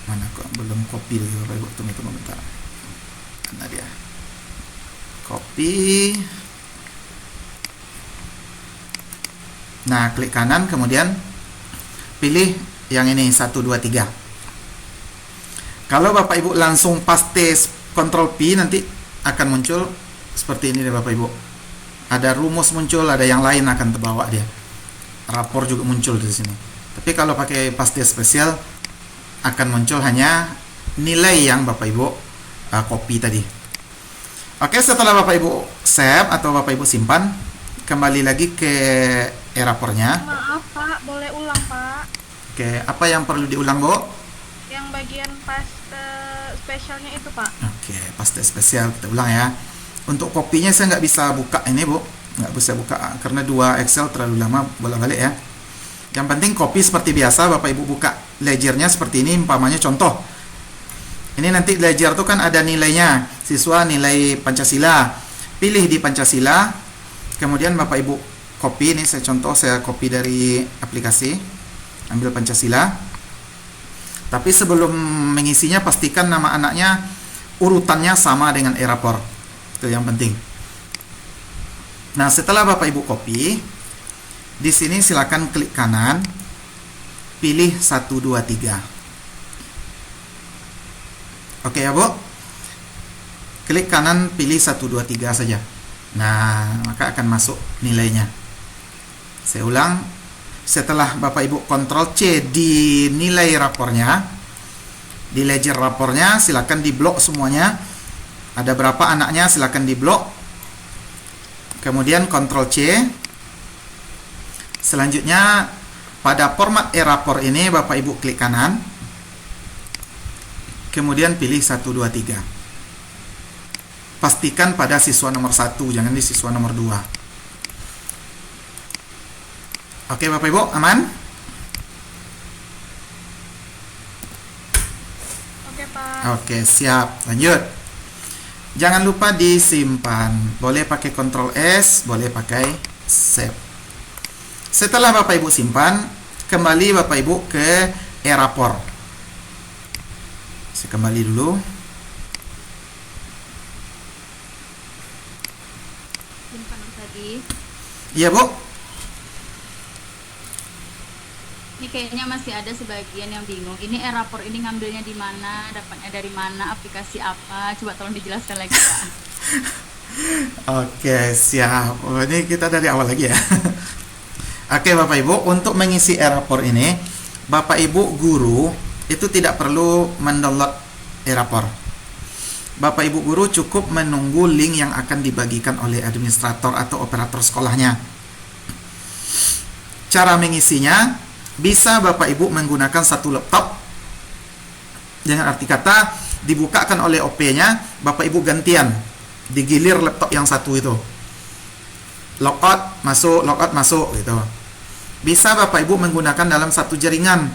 Mana kok belum copy lagi Bapak Ibu, tunggu bentar. Mana dia? Copy. Nah, klik kanan kemudian pilih yang ini 1 2 3. Kalau Bapak Ibu langsung paste Ctrl P nanti akan muncul seperti ini deh Bapak Ibu. Ada rumus muncul, ada yang lain akan terbawa dia. Rapor juga muncul di sini. Tapi kalau pakai paste spesial akan muncul hanya nilai yang Bapak Ibu copy tadi. Oke, setelah Bapak Ibu save atau Bapak Ibu simpan, kembali lagi ke rapornya. Maaf Pak, boleh ulang Pak. Oke, apa yang perlu diulang Bu? Yang bagian paste spesialnya itu Pak. Oke, paste spesial kita ulang ya. Untuk kopinya saya nggak bisa buka ini Bu, nggak bisa buka karena 2 Excel terlalu lama bolak-balik ya. Yang penting copy seperti biasa, Bapak Ibu buka ledgernya seperti ini, umpamanya contoh. Ini nanti ledger tuh kan ada nilainya, siswa nilai Pancasila. Pilih di Pancasila, kemudian Bapak Ibu copy, ini saya contoh, saya copy dari aplikasi, ambil Pancasila. Tapi sebelum mengisinya pastikan nama anaknya urutannya sama dengan rapor. Itu yang penting. Nah, setelah Bapak Ibu copy, di sini silakan klik kanan, pilih 1 2 3. Oke ya, Bu. Klik kanan, pilih 1 2 3 saja. Nah, maka akan masuk nilainya. Saya ulang. Setelah Bapak Ibu Ctrl C di nilai rapornya, di ledger rapornya, silakan diblok semuanya. Ada berapa anaknya, silakan diblok. Kemudian Ctrl C. Selanjutnya pada format e-rapor ini Bapak Ibu klik kanan. Kemudian pilih 1 2 3. Pastikan pada siswa nomor 1, jangan di siswa nomor 2. Oke Bapak Ibu, aman? Oke Pak. Oke, siap. Lanjut. Jangan lupa disimpan. Boleh pakai Ctrl S, boleh pakai Save. Setelah Bapak Ibu simpan, kembali Bapak Ibu ke e-rapor. Saya kembali dulu. Simpan tadi. Iya, Bu. Ini kayaknya masih ada sebagian yang bingung. Ini e-rapor ini ngambilnya di mana, dapatnya dari mana, aplikasi apa? Coba tolong dijelaskan lagi, Pak. Oke, siap. Oh, ini kita dari awal lagi ya. Oke, Bapak Ibu, untuk mengisi e-rapor ini, Bapak Ibu guru itu tidak perlu mendownload e-rapor. Bapak Ibu guru cukup menunggu link yang akan dibagikan oleh administrator atau operator sekolahnya. Cara mengisinya, bisa Bapak Ibu menggunakan satu laptop. Dengan arti kata, dibukakan oleh OP-nya, Bapak Ibu gantian, digilir laptop yang satu itu. Logout masuk gitu. Bisa Bapak Ibu menggunakan dalam satu jaringan,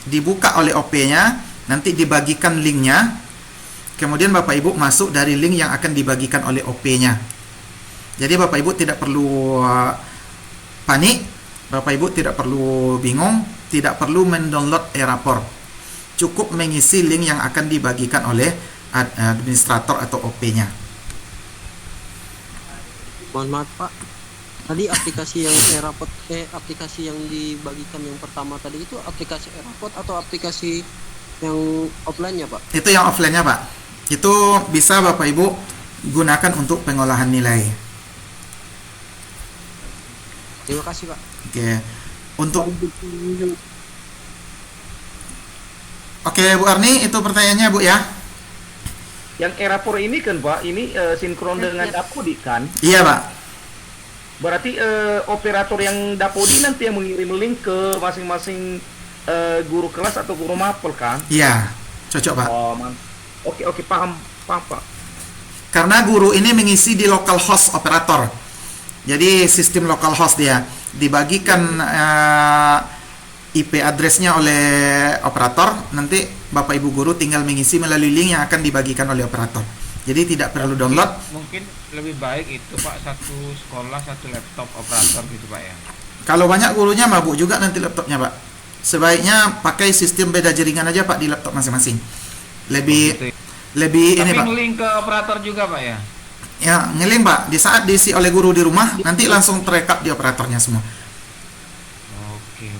dibuka oleh OP-nya, nanti dibagikan linknya, kemudian Bapak Ibu masuk dari link yang akan dibagikan oleh OP-nya. Jadi Bapak Ibu tidak perlu panik, Bapak Ibu tidak perlu bingung, tidak perlu mendownload e-rapor. Cukup mengisi link yang akan dibagikan oleh administrator atau OP-nya. Mohon maaf Pak, tadi aplikasi yang e-rapor, aplikasi yang dibagikan yang pertama tadi itu aplikasi e-rapor atau aplikasi yang offline-nya Pak? Itu yang offline-nya Pak. Itu bisa Bapak Ibu gunakan untuk pengolahan nilai. Terima kasih Pak. Oke. Oke, Bu Arni, itu pertanyaannya Bu ya. Yang e-rapor ini kan Pak, ini sinkron dengan Dapodi kan? Iya Pak. Berarti operator yang Dapodi nanti yang mengirim link ke masing-masing guru kelas atau guru mapel kan? Iya, cocok Pak. Oh, oke, paham Pak. Karena guru ini mengisi di local host operator. Jadi sistem local host dia dibagikan IP addressnya oleh operator. Nanti Bapak Ibu guru tinggal mengisi melalui link yang akan dibagikan oleh operator. Jadi tidak perlu download. Mungkin lebih baik itu Pak, satu sekolah satu laptop operator gitu Pak ya. Kalau banyak gurunya mabuk juga nanti laptopnya Pak. Sebaiknya pakai sistem beda jaringan aja Pak di laptop masing-masing. Lebih Tapi ini Pak. link ke operator juga Pak ya. Ya, ngeling Pak. Di saat diisi oleh guru di rumah, nanti langsung terekap di operatornya semua. Oke.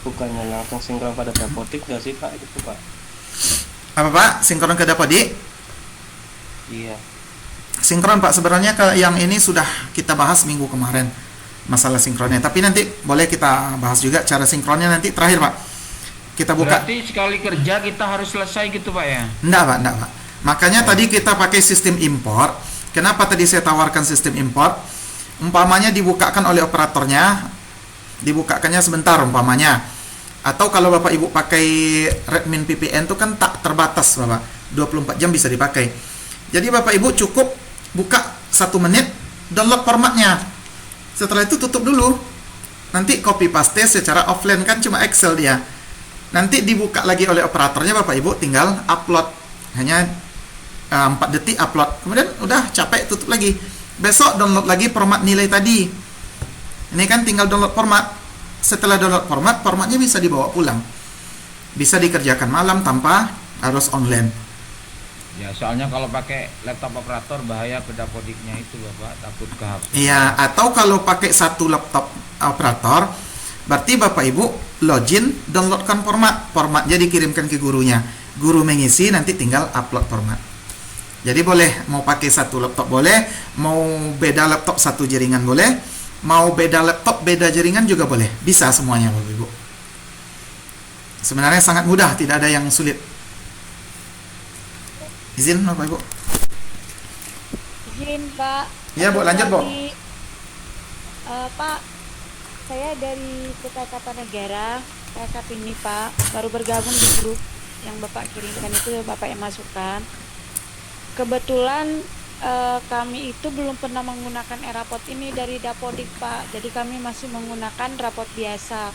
Bukannya langsung sinkron pada Dapodik nggak sih Pak itu Pak? Apa Pak? Sinkron ke Dapodi? Iya. Sinkron Pak, sebenarnya yang ini sudah kita bahas minggu kemarin masalah sinkronnya. Tapi nanti boleh kita bahas juga cara sinkronnya nanti terakhir Pak. Kita buka. Berarti sekali kerja kita harus selesai gitu Pak ya? Enggak Pak. Makanya tadi kita pakai sistem import. Kenapa tadi saya tawarkan sistem import? Umpamanya dibukakan oleh operatornya, dibukakannya sebentar umpamanya. Atau kalau Bapak Ibu pakai Redmin VPN itu kan tak terbatas Bapak, 24 jam bisa dipakai. Jadi Bapak Ibu cukup buka 1 menit, download formatnya. Setelah itu tutup dulu. Nanti copy paste secara offline, kan cuma Excel dia. Nanti dibuka lagi oleh operatornya, Bapak Ibu tinggal upload. Hanya 4 detik upload. Kemudian udah capek, tutup lagi. Besok download lagi format nilai tadi. Ini kan tinggal download format. Setelah download formatnya bisa dibawa pulang. Bisa dikerjakan malam tanpa harus online. Ya, soalnya kalau pakai laptop operator bahaya ke Dapodiknya itu Bapak, takut kehapus. Iya, atau kalau pakai satu laptop operator, berarti Bapak Ibu login, downloadkan formatnya dikirimkan ke gurunya. Guru mengisi, nanti tinggal upload format. Jadi boleh mau pakai satu laptop boleh, mau beda laptop satu jaringan boleh, mau beda laptop beda jaringan juga boleh. Bisa semuanya Bapak Ibu. Sebenarnya sangat mudah, tidak ada yang sulit. Izin Bapak Ibu. Izin Pak. Iya Bu, lanjut Bu. Pak, saya dari Kota Kartanegara, KKP ini Pak, baru bergabung di grup yang Bapak kirimkan itu, Bapak yang masukkan. Kebetulan kami itu belum pernah menggunakan e-raport ini dari Dapodik Pak, jadi kami masih menggunakan raport biasa.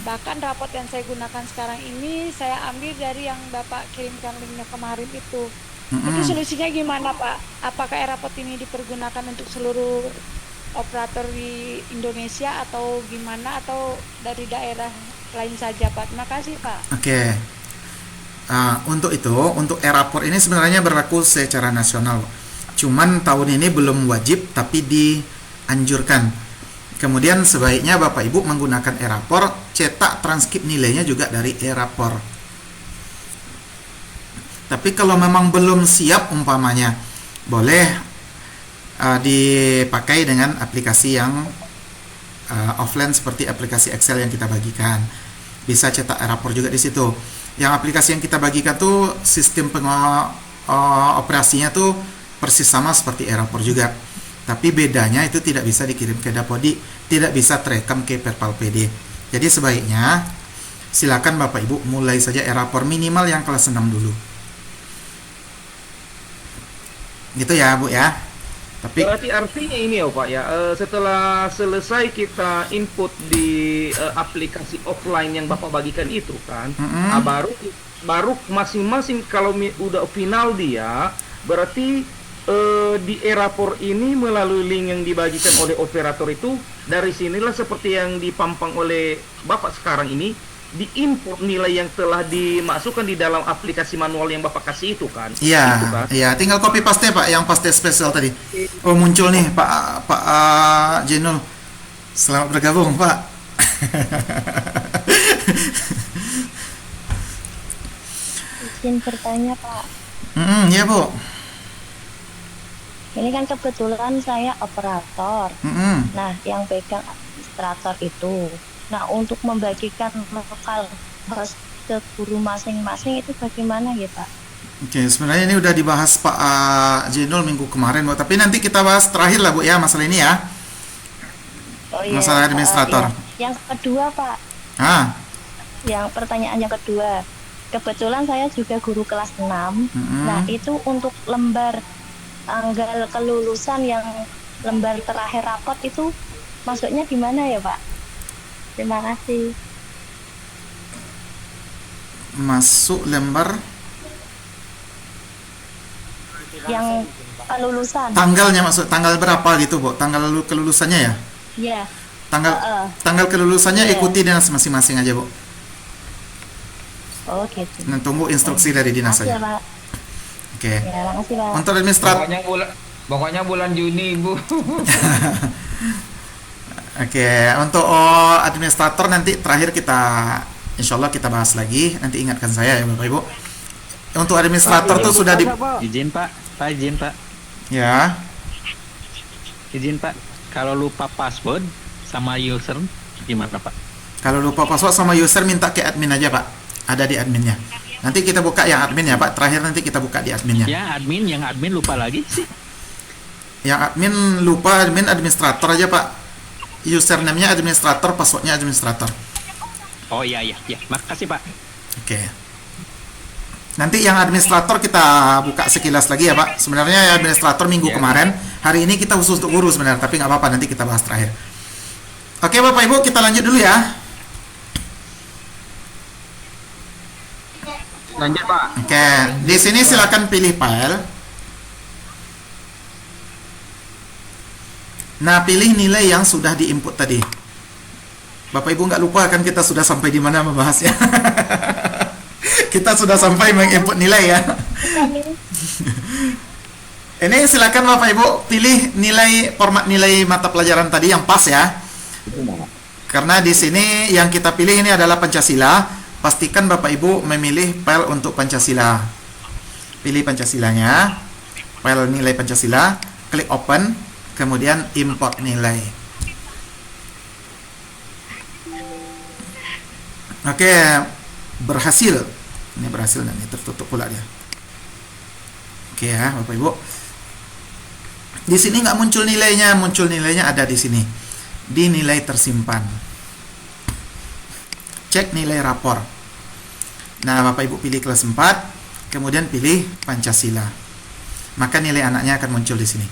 Bahkan raport yang saya gunakan sekarang ini saya ambil dari yang Bapak kirimkan linknya kemarin itu. Itu solusinya gimana Pak? Apakah e-raport ini dipergunakan untuk seluruh operator di Indonesia atau gimana, atau dari daerah lain saja Pak? Terima kasih Pak. Oke. Untuk itu, untuk e-rapor ini sebenarnya berlaku secara nasional. Cuman tahun ini belum wajib, tapi dianjurkan. Kemudian sebaiknya Bapak Ibu menggunakan e-rapor, cetak transkrip nilainya juga dari e-rapor. Tapi kalau memang belum siap umpamanya, boleh dipakai dengan aplikasi yang offline seperti aplikasi Excel yang kita bagikan. Bisa cetak e-rapor juga di situ. Yang aplikasi yang kita bagikan tuh sistem operasinya tuh persis sama seperti e-rapor juga. Tapi bedanya itu tidak bisa dikirim ke Dapodi, tidak bisa terekam ke Perpal PD. Jadi sebaiknya silakan Bapak Ibu mulai saja e-rapor minimal yang kelas 6 dulu. Gitu ya Bu ya. Tapi berarti artinya ini ya Pak ya, setelah selesai kita input di aplikasi offline yang Bapak bagikan itu kan, baru masing-masing kalau udah final dia, berarti di e-rapor ini melalui link yang dibagikan oleh operator itu, dari sinilah seperti yang dipampang oleh Bapak sekarang ini, diimport nilai yang telah dimasukkan di dalam aplikasi manual yang Bapak kasih itu kan? Iya, itu kan? iya, tinggal copy paste Pak, yang paste spesial tadi. Oh muncul nih Pak Jenul, selamat bergabung Pak. Izin bertanya Pak. Iya Bu. Ini kan kebetulan saya operator. Nah, yang pegang administrator itu. Nah, untuk membagikan lokal host ke guru masing-masing itu bagaimana ya Pak? Oke, sebenarnya ini udah dibahas Pak Jenul minggu kemarin Bu. Tapi nanti kita bahas terakhir lah Bu ya masalah ini ya. Oh, iya, masalah administrator. Yang kedua Pak. Yang pertanyaan yang kedua. Kebetulan saya juga guru kelas 6. Nah, itu untuk lembar tanggal kelulusan yang lembar terakhir rapot itu masuknya di mana ya Pak? Terima kasih. Masuk lembar yang kelulusan. Tanggalnya maksud tanggal berapa gitu Bu? Tanggal kelulusannya ya? Iya. Tanggal kelulusannya ikuti dinas masing-masing aja Bu. Oh gitu. Nah, tunggu instruksi dari dinas Makasih saja. ya, Pak. Oke. Ya, makasih Pak. Untuk administrator. Pokoknya bulan Juni Bu. Oke, untuk administrator nanti terakhir kita insya Allah kita bahas lagi. Nanti ingatkan saya ya Bapak Ibu. Untuk administrator tuh sudah izin Pak, izin Pak. Ya. Izin Pak, kalau lupa password sama user gimana Pak? Kalau lupa password sama user minta ke admin aja Pak. Ada di adminnya. Nanti kita buka yang admin ya Pak. Terakhir nanti kita buka di adminnya. Ya yang admin lupa lagi sih. Yang admin lupa, administrator aja Pak. Username-nya administrator, passwordnya administrator. Oh iya, makasih Pak. Oke. Nanti yang administrator kita buka sekilas lagi ya Pak. Sebenarnya administrator minggu kemarin, hari ini kita khusus untuk guru sebenarnya, tapi nggak apa-apa nanti kita bahas terakhir. Oke Bapak Ibu, kita lanjut dulu ya. Lanjut Pak. Oke, di sini silakan pilih file. Nah, pilih nilai yang sudah diinput tadi. Bapak Ibu nggak lupa kan kita sudah sampai di mana membahasnya. Kita sudah sampai menginput nilai ya. Ini silakan Bapak Ibu pilih nilai format nilai mata pelajaran tadi yang pas ya. Karena di sini yang kita pilih ini adalah Pancasila. Pastikan Bapak Ibu memilih file untuk Pancasila. Pilih Pancasilanya, file nilai Pancasila, klik open, kemudian import nilai. Oke, berhasil. Ini berhasil dan ini tertutup pula dia. Oke ya, Bapak Ibu. Di sini nggak muncul nilainya, muncul nilainya ada di sini. Di nilai tersimpan. Cek nilai rapor. Nah, Bapak Ibu pilih kelas 4, kemudian pilih Pancasila. Maka nilai anaknya akan muncul di sini.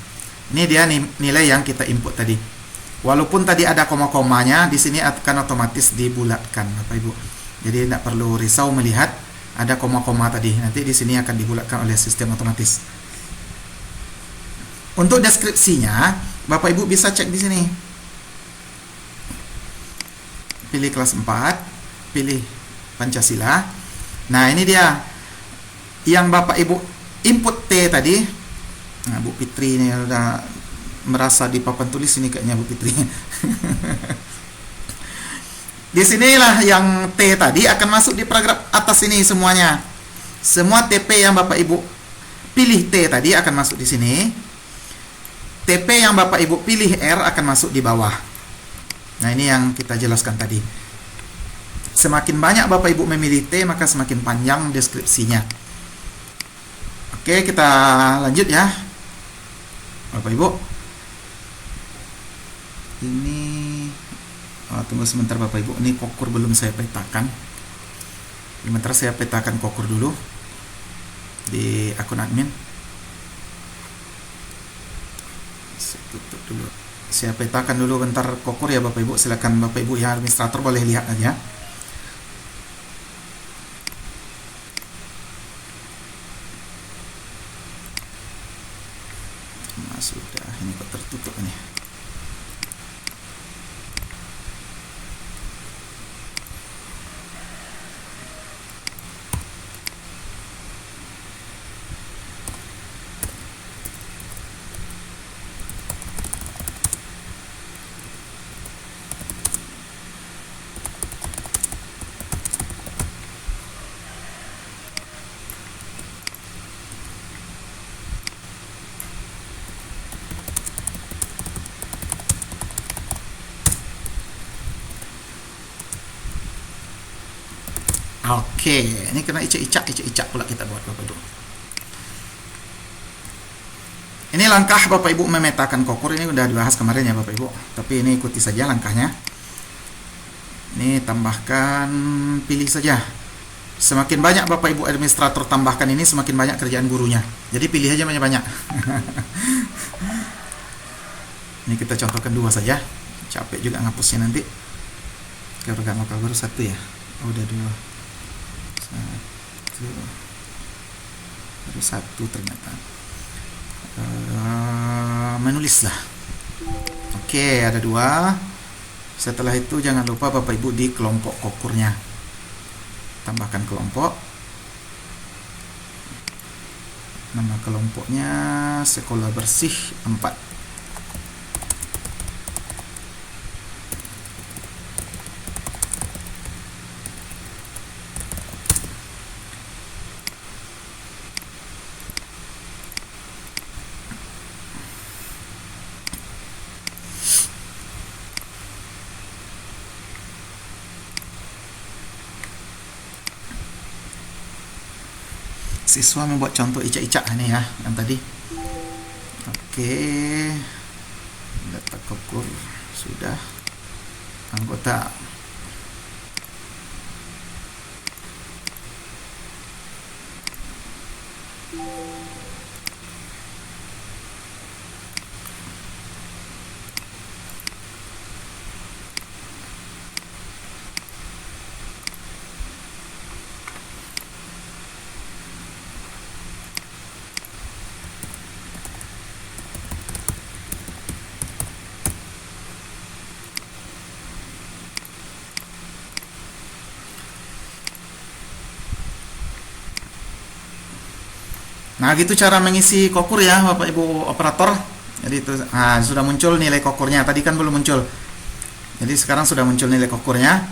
Ini dia nilai yang kita input tadi. Walaupun tadi ada koma-komanya, di sini akan otomatis dibulatkan, Bapak Ibu. Jadi tidak perlu risau melihat ada koma-koma tadi. Nanti di sini akan dibulatkan oleh sistem otomatis. Untuk deskripsinya, Bapak Ibu bisa cek di sini. Pilih kelas 4, pilih Pancasila. Nah, ini dia yang Bapak Ibu input T tadi. Nah, Bu Fitri ini udah merasa di papan tulis ini kayaknya Bu Fitri. Di sinilah yang T tadi akan masuk di paragraf atas ini semuanya. Semua TP yang Bapak Ibu pilih T tadi akan masuk di sini. TP yang Bapak Ibu pilih R akan masuk di bawah. Nah, ini yang kita jelaskan tadi. Semakin banyak Bapak Ibu memilih T, maka semakin panjang deskripsinya. Oke, kita lanjut ya. Bapak Ibu. Ini tunggu sebentar Bapak Ibu. Ini kokur belum saya petakan. Sebentar saya petakan kokur dulu di akun admin. Saya tutup dulu. Saya petakan dulu bentar kokur ya Bapak Ibu. Silakan Bapak Ibu yang administrator boleh lihat aja. Nah, sudah, ini kok tertutup ini. Oke, ini kena icak pula kita buat Bapak Ibu. Ini langkah Bapak Ibu memetakan kokur, ini udah dibahas kemarin ya Bapak Ibu. Tapi ini ikuti saja langkahnya. Ini tambahkan, pilih saja. Semakin banyak Bapak Ibu administrator tambahkan ini, semakin banyak kerjaan gurunya. Jadi pilih aja banyak-banyak. Ini kita contohkan 2 saja. Capek juga ngapusnya nanti. Keluarga lokal baru 1 ya. Oh, udah 2. Baru 1 ternyata. Menulislah. Oke, ada 2. Setelah itu jangan lupa Bapak Ibu di kelompok kokurnya. Tambahkan kelompok. Nama kelompoknya Sekolah Bersih 4. Siswa membuat contoh icak-icak ini ya, yang tadi. Oke, data kokur sudah. Anggota. Nah, gitu cara mengisi kokur ya Bapak Ibu operator. Jadi itu sudah muncul nilai kokurnya. Tadi kan belum muncul. Jadi sekarang sudah muncul nilai kokurnya.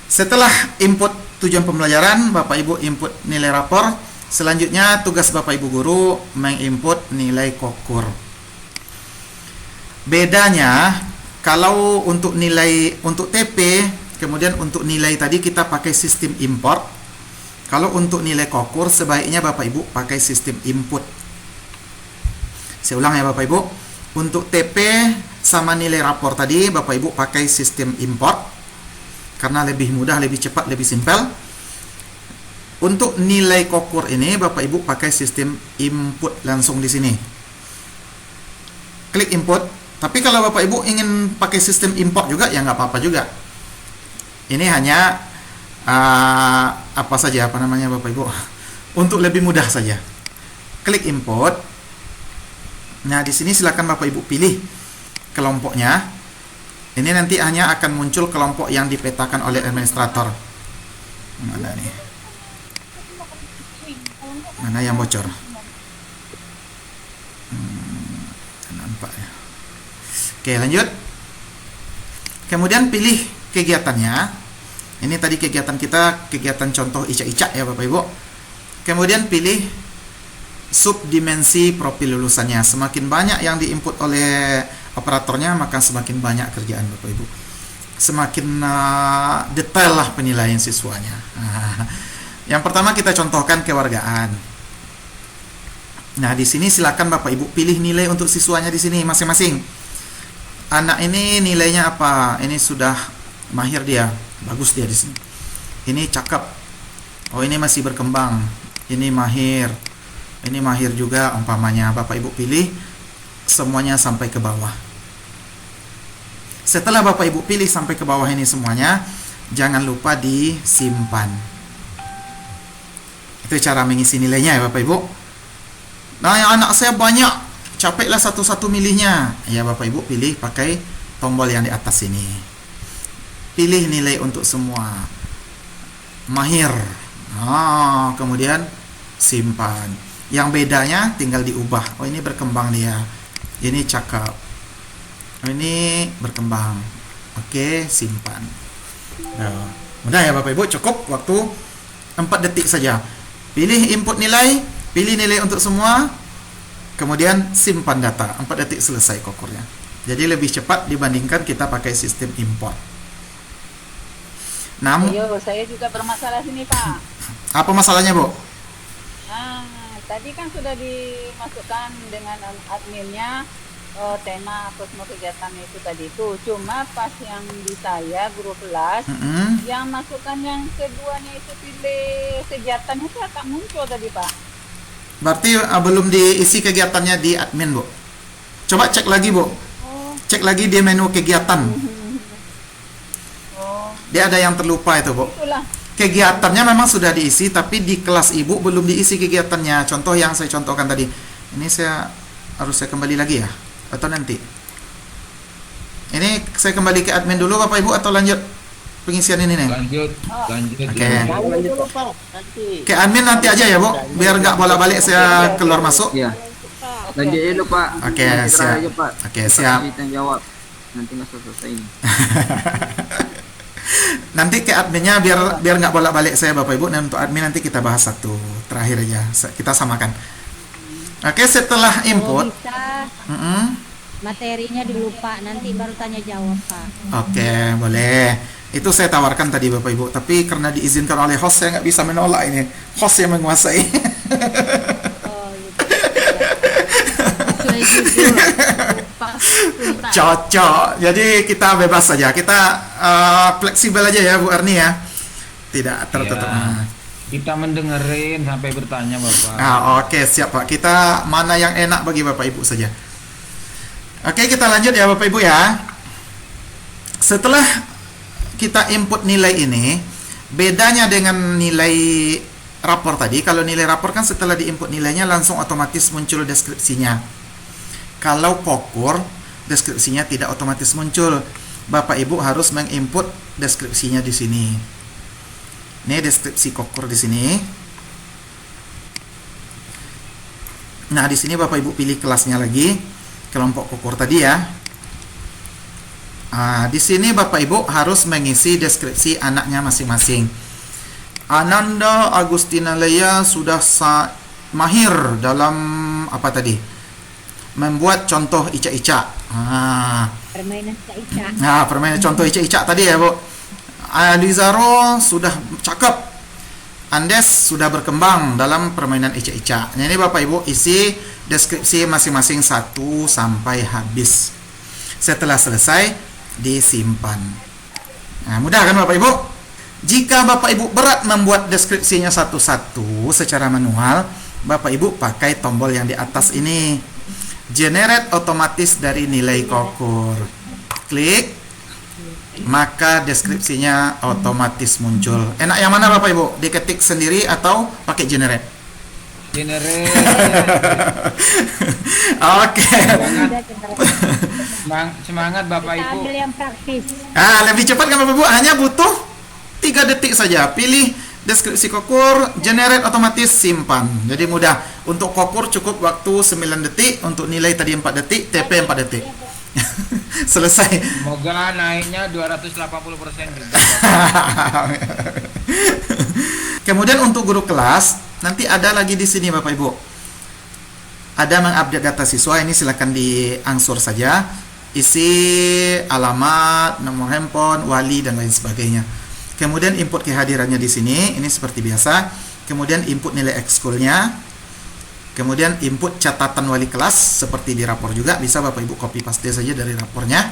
Setelah input tujuan pembelajaran, Bapak Ibu input nilai rapor. Selanjutnya tugas Bapak Ibu guru menginput nilai kokur. Bedanya kalau untuk nilai untuk TP, kemudian untuk nilai tadi kita pakai sistem import. Kalau untuk nilai kokur sebaiknya Bapak Ibu pakai sistem input. Saya ulang ya Bapak Ibu. Untuk TP sama nilai rapor tadi Bapak Ibu pakai sistem import karena lebih mudah, lebih cepat, lebih simpel. Untuk nilai kokur ini Bapak Ibu pakai sistem input langsung di sini. Klik input. Tapi kalau Bapak Ibu ingin pakai sistem import juga ya nggak apa-apa juga. Ini hanya apa saja Bapak Ibu untuk lebih mudah saja. Klik input. Nah, di sini silakan Bapak Ibu pilih kelompoknya. Ini nanti hanya akan muncul kelompok yang dipetakan oleh administrator. Mana nih? Mana yang bocor? Nampak ya. Oke, lanjut. Kemudian pilih kegiatannya. Ini tadi kegiatan kita, kegiatan contoh ica-ica ya Bapak Ibu. Kemudian pilih subdimensi profil lulusannya. Semakin banyak yang diinput oleh operatornya, maka semakin banyak kerjaan Bapak Ibu. Semakin detail lah penilaian siswanya. Yang pertama kita contohkan kewargaan. Nah, di sini silakan Bapak Ibu pilih nilai untuk siswanya di sini masing-masing. Anak ini nilainya apa? Ini sudah mahir dia, bagus dia di sini. Ini cakep. Oh, ini masih berkembang. Ini mahir. Ini mahir juga umpamanya. Bapak Ibu pilih semuanya sampai ke bawah. Setelah Bapak Ibu pilih sampai ke bawah ini semuanya, jangan lupa disimpan. Itu cara mengisi nilainya ya Bapak Ibu. Nah, yang anak saya banyak, capeklah satu-satu milihnya. Ya Bapak Ibu pilih pakai tombol yang di atas ini. Pilih nilai untuk semua. Mahir. Nah, kemudian simpan. Yang bedanya tinggal diubah. Oh, ini berkembang dia. Ini cakep. Oh, ini berkembang. Oke, simpan. Nah, mudah ya Bapak Ibu, cukup waktu 4 detik saja. Pilih input nilai, pilih nilai untuk semua, kemudian simpan data. 4 detik selesai kokornya. Jadi lebih cepat dibandingkan kita pakai sistem import. Namun, saya juga bermasalah sini Pak. apa masalahnya Bu? Nah, tadi kan sudah dimasukkan dengan adminnya tema atau semua kegiatan itu tadi itu. Cuma pas yang di saya guru kelas, yang masukkan yang keduanya itu pilih kegiatannya itu tak muncul tadi Pak. Berarti belum diisi kegiatannya di admin Bu. Coba cek lagi Bu. Cek lagi di menu kegiatan. Dia ada yang terlupa itu Bu. Itulah. Kegiatannya memang sudah diisi, tapi di kelas Ibu belum diisi kegiatannya. Contoh yang saya contohkan tadi. Ini harus saya kembali lagi ya? Atau nanti? Ini saya kembali ke admin dulu Bapak Ibu atau lanjut pengisian ini nih? Lanjut. Oke. Ke admin nanti aja ya Bu, biar nggak bolak-balik saya keluar masuk. Iya. Lanjut dulu Pak. Oke, siap. Oke, siap. Kita jawab. Nanti masa selesai ini. Nanti ke adminnya biar nggak bolak-balik saya Bapak Ibu. Dan untuk admin nanti kita bahas satu terakhir aja. Kita samakan. Oke, setelah input. Materinya dulu Pak, nanti baru tanya jawab Pak. Oke, boleh. Itu saya tawarkan tadi Bapak Ibu. Tapi karena diizinkan oleh host, saya nggak bisa menolak ini. Host yang menguasai. Cocok. Jadi kita bebas saja. Kita fleksibel aja ya Bu Erni ya. Tidak tertutup. Ya, kita mendengarin sampai bertanya Bapak. Oke, siap Pak. Kita mana yang enak bagi Bapak Ibu saja. Oke, kita lanjut ya Bapak Ibu ya. Setelah kita input nilai ini, bedanya dengan nilai rapor tadi, kalau nilai rapor kan setelah diinput nilainya langsung otomatis muncul deskripsinya. Kalau Kokor, deskripsinya tidak otomatis muncul. Bapak Ibu harus menginput deskripsinya di sini. Ini deskripsi Kokor di sini. Nah, di sini Bapak Ibu pilih kelasnya lagi, kelompok Kokor tadi ya. Di sini Bapak Ibu harus mengisi deskripsi anaknya masing-masing. Ananda Agustina Leia sudah mahir dalam apa tadi? Membuat contoh ica-ica. Permainan ica-ica. Nah, permainan contoh ica-ica tadi ya, Bu. Alizaro sudah cakep. Andes sudah berkembang dalam permainan ica-ica. Nah, ini Bapak Ibu isi deskripsi masing-masing 1 sampai habis. Setelah selesai, disimpan. Nah, mudah kan Bapak Ibu? Jika Bapak Ibu berat membuat deskripsinya satu-satu secara manual, Bapak Ibu pakai tombol yang di atas ini. Generate otomatis dari nilai Kokor. Klik, maka deskripsinya otomatis muncul. Enak yang mana Bapak Ibu? Diketik sendiri atau pakai generate? Generate. Oke. Semangat Bapak Ibu. Ambil yang praktis. Lebih cepat kan Bapak Ibu? Hanya butuh 3 detik saja. Pilih deskripsi Kokur, generate otomatis, simpan. Jadi mudah. Untuk Kokur cukup waktu 9 detik, untuk nilai tadi 4 detik, TP 4 detik. Selesai. Semoga naiknya 280% juga. Kemudian untuk guru kelas, nanti ada lagi di sini Bapak Ibu. Ada mengupdate data siswa, ini silakan diangsur saja. Isi alamat, nomor handphone, wali dan lain sebagainya. Kemudian input kehadirannya di sini, ini seperti biasa. Kemudian input nilai ekskulnya. Kemudian input catatan wali kelas seperti di rapor juga, bisa Bapak Ibu copy paste saja dari rapornya.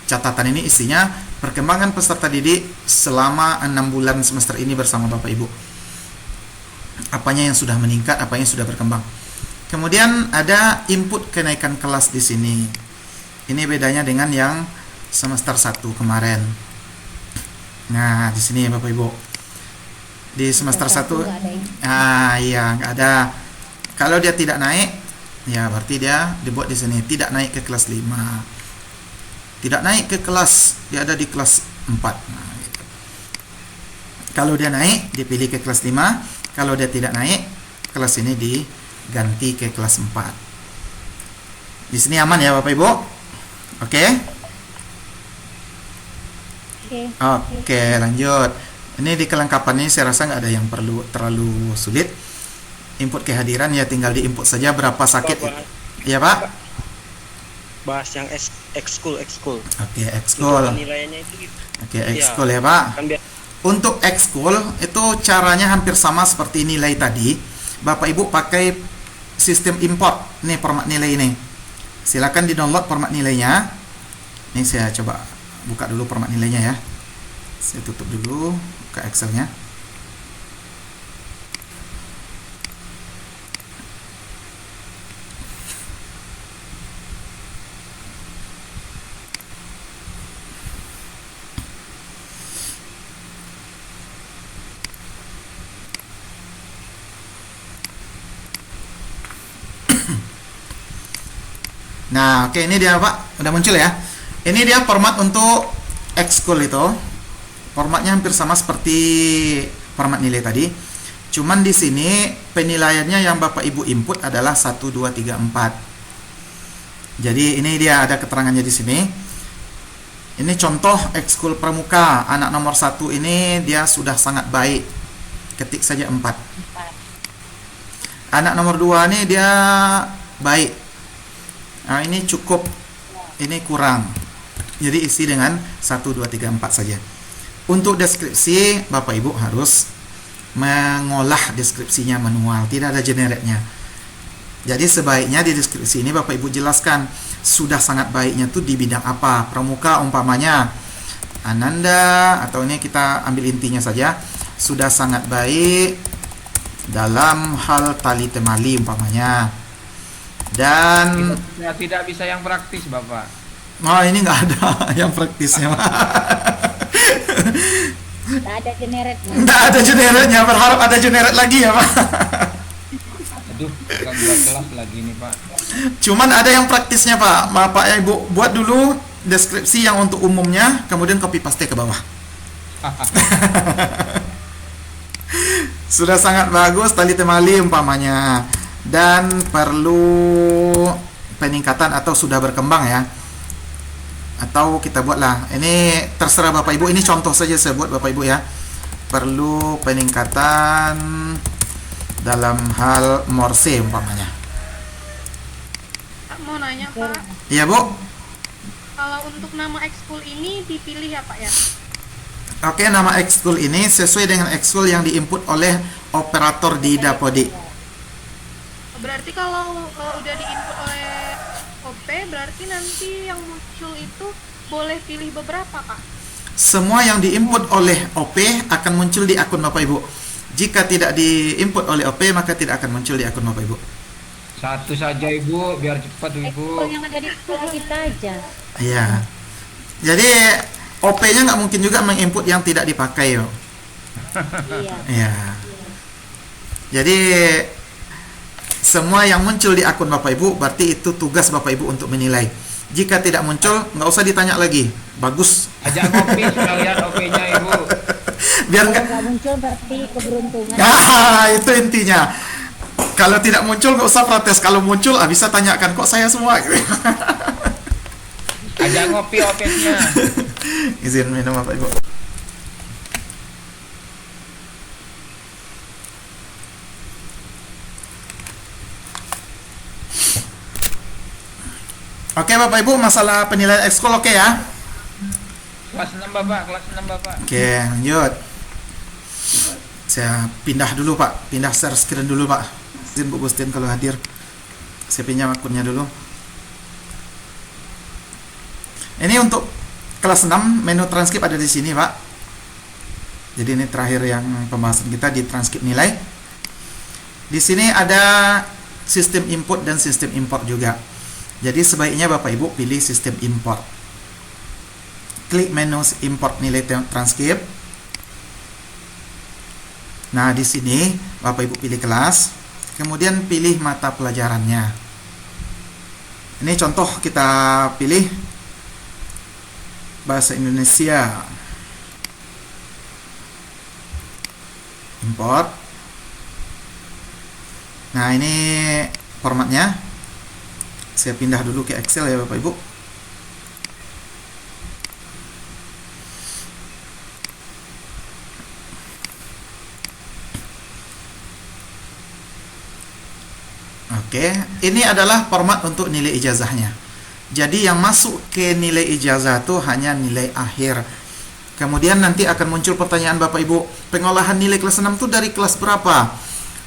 Catatan ini isinya perkembangan peserta didik selama 6 bulan semester ini bersama Bapak Ibu. Apanya yang sudah meningkat, apanya yang sudah berkembang. Kemudian ada input kenaikan kelas di sini. Ini bedanya dengan yang semester 1 kemarin. Nah, di sini Bapak Ibu. Di semester 1 iya, nggak ada. Kalau dia tidak naik, ya berarti dia dibuat di sini tidak naik ke kelas 5. Tidak naik ke kelas, dia ada di kelas 4. Nah, gitu. Kalau dia naik, dipilih ke kelas 5. Kalau dia tidak naik, kelas ini diganti ke kelas 4. Di sini aman ya Bapak Ibu? Oke? Oke, lanjut. Ini di kelengkapan ini saya rasa nggak ada yang perlu terlalu sulit. Input kehadiran ya tinggal diinput saja berapa sakit. Iya Pak? Bahas yang ekskul. Oke, ekskul. Nilainya itu. Oke, ekskul ya Pak. Untuk ekskul itu caranya hampir sama seperti nilai tadi. Bapak Ibu pakai sistem import. Nih format nilai ini. Silakan di-download format nilainya. Ini saya coba buka dulu format nilainya ya. Saya tutup dulu, buka Excelnya. Nah, oke, ini dia Pak, udah muncul ya. Ini dia format untuk ekskul itu. Formatnya hampir sama seperti format nilai tadi. Cuman di sini penilaiannya yang Bapak Ibu input adalah 1 2 3 4. Jadi ini dia ada keterangannya di sini. Ini contoh ekskul pramuka. Anak nomor 1 ini dia sudah sangat baik. Ketik saja 4. Anak nomor 2 ini dia baik. Nah, ini cukup, ini kurang. Jadi isi dengan 1, 2, 3, 4 saja. Untuk deskripsi, Bapak Ibu harus mengolah deskripsinya manual, tidak ada generate-nya. Jadi sebaiknya di deskripsi ini Bapak Ibu jelaskan sudah sangat baiknya tuh di bidang apa. Pramuka umpamanya Ananda, atau ini kita ambil intinya saja, sudah sangat baik dalam hal tali temali umpamanya. Dan tidak bisa yang praktis Bapak. Oh, ini nggak ada yang praktisnya. Nggak ada generate-nya. Nggak ada generate-nya, berharap ada generate lagi ya Pak. Aduh, bukan buat kelas lagi nih Pak. Cuman ada yang praktisnya Pak. Bapak ya Ibu buat dulu deskripsi yang untuk umumnya, kemudian copy paste ke bawah. Sudah sangat bagus tali temali umpamanya. Dan perlu peningkatan atau sudah berkembang ya, atau kita buatlah, ini terserah Bapak Ibu, ini contoh saja saya buat Bapak Ibu ya. Perlu peningkatan dalam hal morse umpamanya. Mau nanya Pak, Iya Bu. kalau untuk nama ekskul ini dipilih ya Pak ya? Oke, nama ekskul ini sesuai dengan ekskul yang diinput oleh operator di Dapodik. Berarti kalau udah diinput oleh OP, berarti nanti yang muncul itu boleh pilih beberapa Pak? Semua yang diinput oleh OP akan muncul di akun Bapak Ibu. Jika tidak diinput oleh OP, maka tidak akan muncul di akun Bapak Ibu. Satu saja Ibu, biar cepat Ibu. Yang ada di sekolah kita aja. Iya. Jadi OP-nya nggak mungkin juga menginput yang tidak dipakai yo. Iya. Iya. Jadi semua yang muncul di akun Bapak Ibu berarti itu tugas Bapak Ibu untuk menilai. Jika tidak muncul, nggak usah ditanya lagi. Bagus. Ajak ngopi sekalian OP-nya Ibu. Biar Kalau nggak. nggak muncul berarti keberuntungan. Itu intinya. Kalau tidak muncul nggak usah protes. Kalau muncul, bisa tanyakan kok saya semua. Ajak ngopi OPS-nya. Izin minum Bapak Ibu. Oke Bapak Ibu, masalah penilaian ekskul oke ya? Kelas 6 Bapak, kelas 6 Bapak. Oke, lanjut. Saya pindah dulu Pak, pindah share screen dulu Pak. Izin Bu Gustin kalau hadir. Saya pinjam akunnya dulu. Ini untuk kelas 6, menu transkrip ada di sini Pak. Jadi ini terakhir yang pembahasan kita di transkrip nilai. Di sini ada sistem input dan sistem import juga. Jadi sebaiknya Bapak Ibu pilih sistem import. Klik menu import nilai transkrip. Nah, di sini Bapak Ibu pilih kelas, kemudian pilih mata pelajarannya. Ini contoh kita pilih bahasa Indonesia. Import. Nah, ini formatnya. Saya pindah dulu ke Excel ya Bapak Ibu. Oke, ini adalah format untuk nilai ijazahnya. Jadi yang masuk ke nilai ijazah itu hanya nilai akhir. Kemudian nanti akan muncul pertanyaan Bapak Ibu, pengolahan nilai kelas 6 itu dari kelas berapa?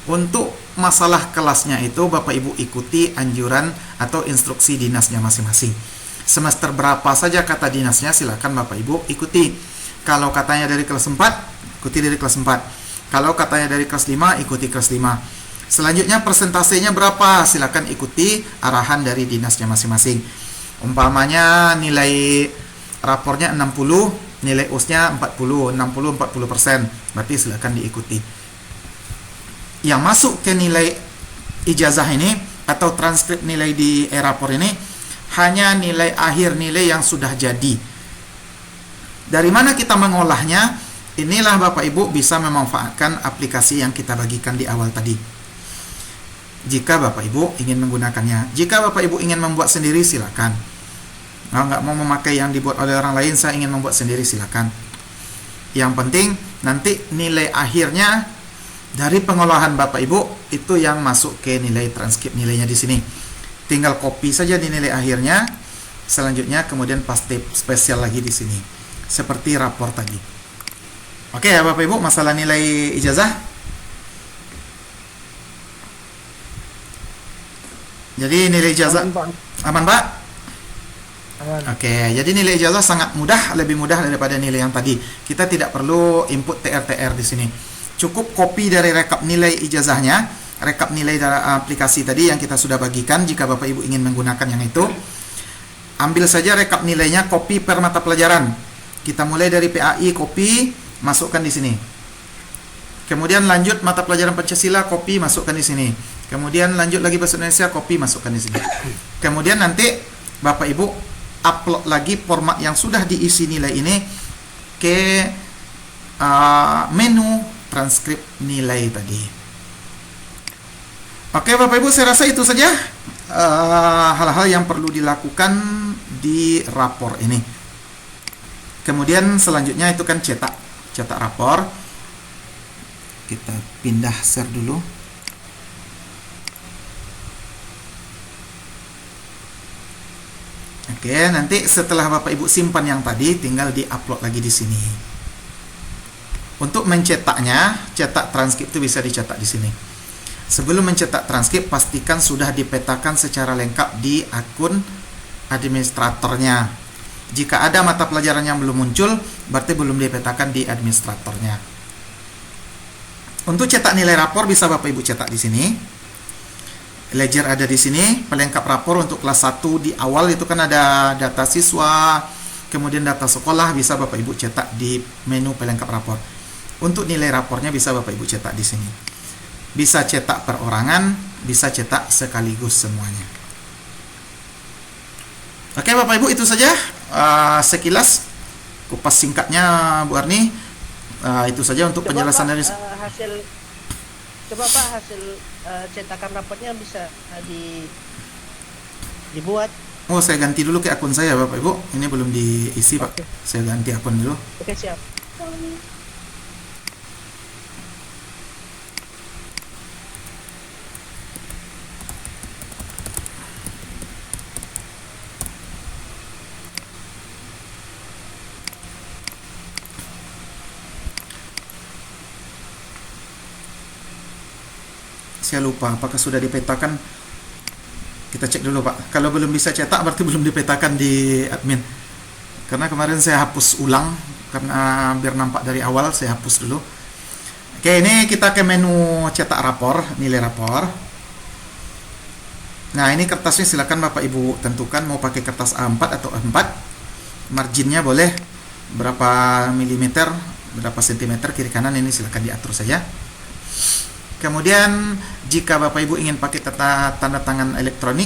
Untuk masalah kelasnya itu Bapak Ibu ikuti anjuran atau instruksi dinasnya masing-masing. Semester berapa saja kata dinasnya silakan Bapak Ibu ikuti. Kalau katanya dari kelas 4, ikuti dari kelas 4. Kalau katanya dari kelas 5, ikuti kelas 5. Selanjutnya persentasenya berapa? Silakan ikuti arahan dari dinasnya masing-masing. Umpamanya nilai rapornya 60, nilai US-nya 40, 60-40%. Berarti silakan diikuti. Yang masuk ke nilai ijazah ini atau transkrip nilai di e-rapor ini hanya nilai akhir, nilai yang sudah jadi. Dari mana kita mengolahnya? Inilah Bapak Ibu bisa memanfaatkan aplikasi yang kita bagikan di awal tadi. Jika Bapak Ibu ingin menggunakannya. Jika Bapak Ibu ingin membuat sendiri silakan. Nah, nggak mau memakai yang dibuat oleh orang lain, saya ingin membuat sendiri silakan. Yang penting nanti nilai akhirnya dari pengolahan Bapak Ibu itu yang masuk ke nilai transkrip nilainya di sini. Tinggal copy saja di nilai akhirnya. Selanjutnya kemudian paste spesial lagi di sini. Seperti rapor tadi. Oke ya Bapak Ibu, masalah nilai ijazah. Jadi nilai ijazah aman Pak? Aman. Oke, jadi nilai ijazah sangat mudah, lebih mudah daripada nilai yang tadi. Kita tidak perlu input TR-TR di sini. Cukup copy dari rekap nilai ijazahnya, rekap nilai dari aplikasi tadi yang kita sudah bagikan. Jika Bapak Ibu ingin menggunakan yang itu, ambil saja rekap nilainya, copy per mata pelajaran. Kita mulai dari PAI, copy, masukkan di sini. Kemudian lanjut mata pelajaran Pancasila, copy, masukkan di sini. Kemudian lanjut lagi bahasa Indonesia, copy, masukkan di sini. Kemudian nanti Bapak Ibu upload lagi format yang sudah diisi nilai ini ke menu transkrip nilai tadi. Oke Bapak Ibu, saya rasa itu saja hal-hal yang perlu dilakukan di rapor ini. Kemudian selanjutnya itu kan cetak rapor. Kita pindah share dulu. Oke, nanti setelah Bapak Ibu simpan yang tadi tinggal di-upload lagi di sini. Untuk mencetaknya, cetak transkrip itu bisa dicetak di sini. Sebelum mencetak transkrip, pastikan sudah dipetakan secara lengkap di akun administratornya. Jika ada mata pelajaran yang belum muncul, berarti belum dipetakan di administratornya. Untuk cetak nilai rapor bisa Bapak Ibu cetak di sini. Ledger ada di sini, pelengkap rapor untuk kelas 1 di awal itu kan ada data siswa, kemudian data sekolah, bisa Bapak Ibu cetak di menu pelengkap rapor. Untuk nilai rapornya bisa Bapak Ibu cetak di sini. Bisa cetak perorangan, bisa cetak sekaligus semuanya. Oke Bapak Ibu, itu saja sekilas kupas singkatnya Bu Arni Itu saja untuk penjelasan dari hasil coba Pak hasil cetakan rapotnya bisa dibuat. Oh, saya ganti dulu ke akun saya Bapak Ibu. Ini belum diisi Pak. Saya ganti akun dulu. Oke, siap. Saya lupa apakah sudah dipetakan. Kita cek dulu Pak. Kalau belum bisa cetak berarti belum dipetakan di admin. Karena kemarin saya hapus ulang karena biar nampak dari awal saya hapus dulu. Oke, ini kita ke menu cetak rapor, nilai rapor. Nah, ini kertasnya silakan Bapak Ibu tentukan mau pakai kertas A4 atau A4. Marginnya boleh berapa milimeter, berapa sentimeter kiri kanan, ini silakan diatur saja. Kemudian jika Bapak Ibu ingin pakai tanda tangan elektronik,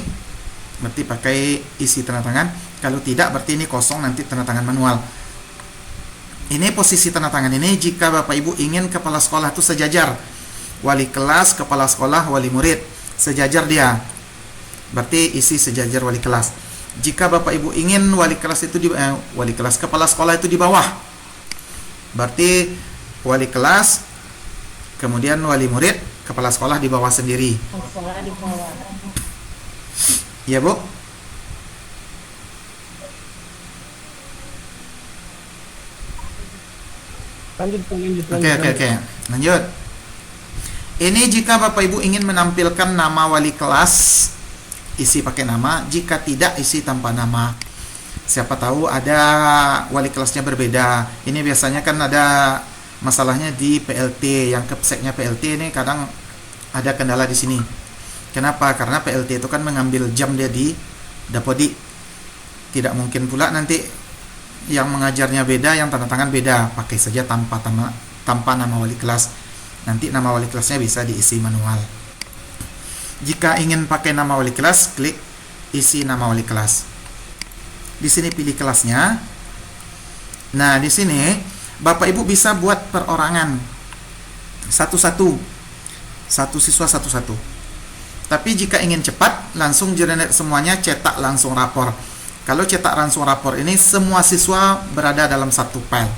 berarti pakai isi tanda tangan. Kalau tidak, berarti ini kosong, nanti tanda tangan manual. Ini posisi tanda tangan ini jika Bapak Ibu ingin kepala sekolah itu sejajar. Wali kelas, kepala sekolah, wali murid. Sejajar dia. Berarti isi sejajar wali kelas. Jika Bapak Ibu ingin wali kelas itu kepala sekolah itu di bawah. Berarti wali kelas, kemudian wali murid, kepala sekolah di bawah sendiri. Sekolah di bawah. Ya Bu? Lanjut. Oke. Lanjut. Ini jika Bapak Ibu ingin menampilkan nama wali kelas, isi pakai nama. Jika tidak, isi tanpa nama. Siapa tahu ada wali kelasnya berbeda. Ini biasanya kan ada masalahnya di PLT, yang kepseknya PLT ini kadang ada kendala di sini. Kenapa? Karena PLT itu kan mengambil jam dia di Dapodi. Tidak mungkin pula nanti yang mengajarnya beda, yang tanda tangan beda. Pakai saja tanpa nama wali kelas. Nanti nama wali kelasnya bisa diisi manual. Jika ingin pakai nama wali kelas, klik isi nama wali kelas. Di sini pilih kelasnya. Nah, di sini Bapak Ibu bisa buat perorangan satu-satu, satu siswa satu-satu. Tapi jika ingin cepat, langsung generate semuanya, cetak langsung rapor. Kalau cetak langsung rapor ini semua siswa berada dalam satu file.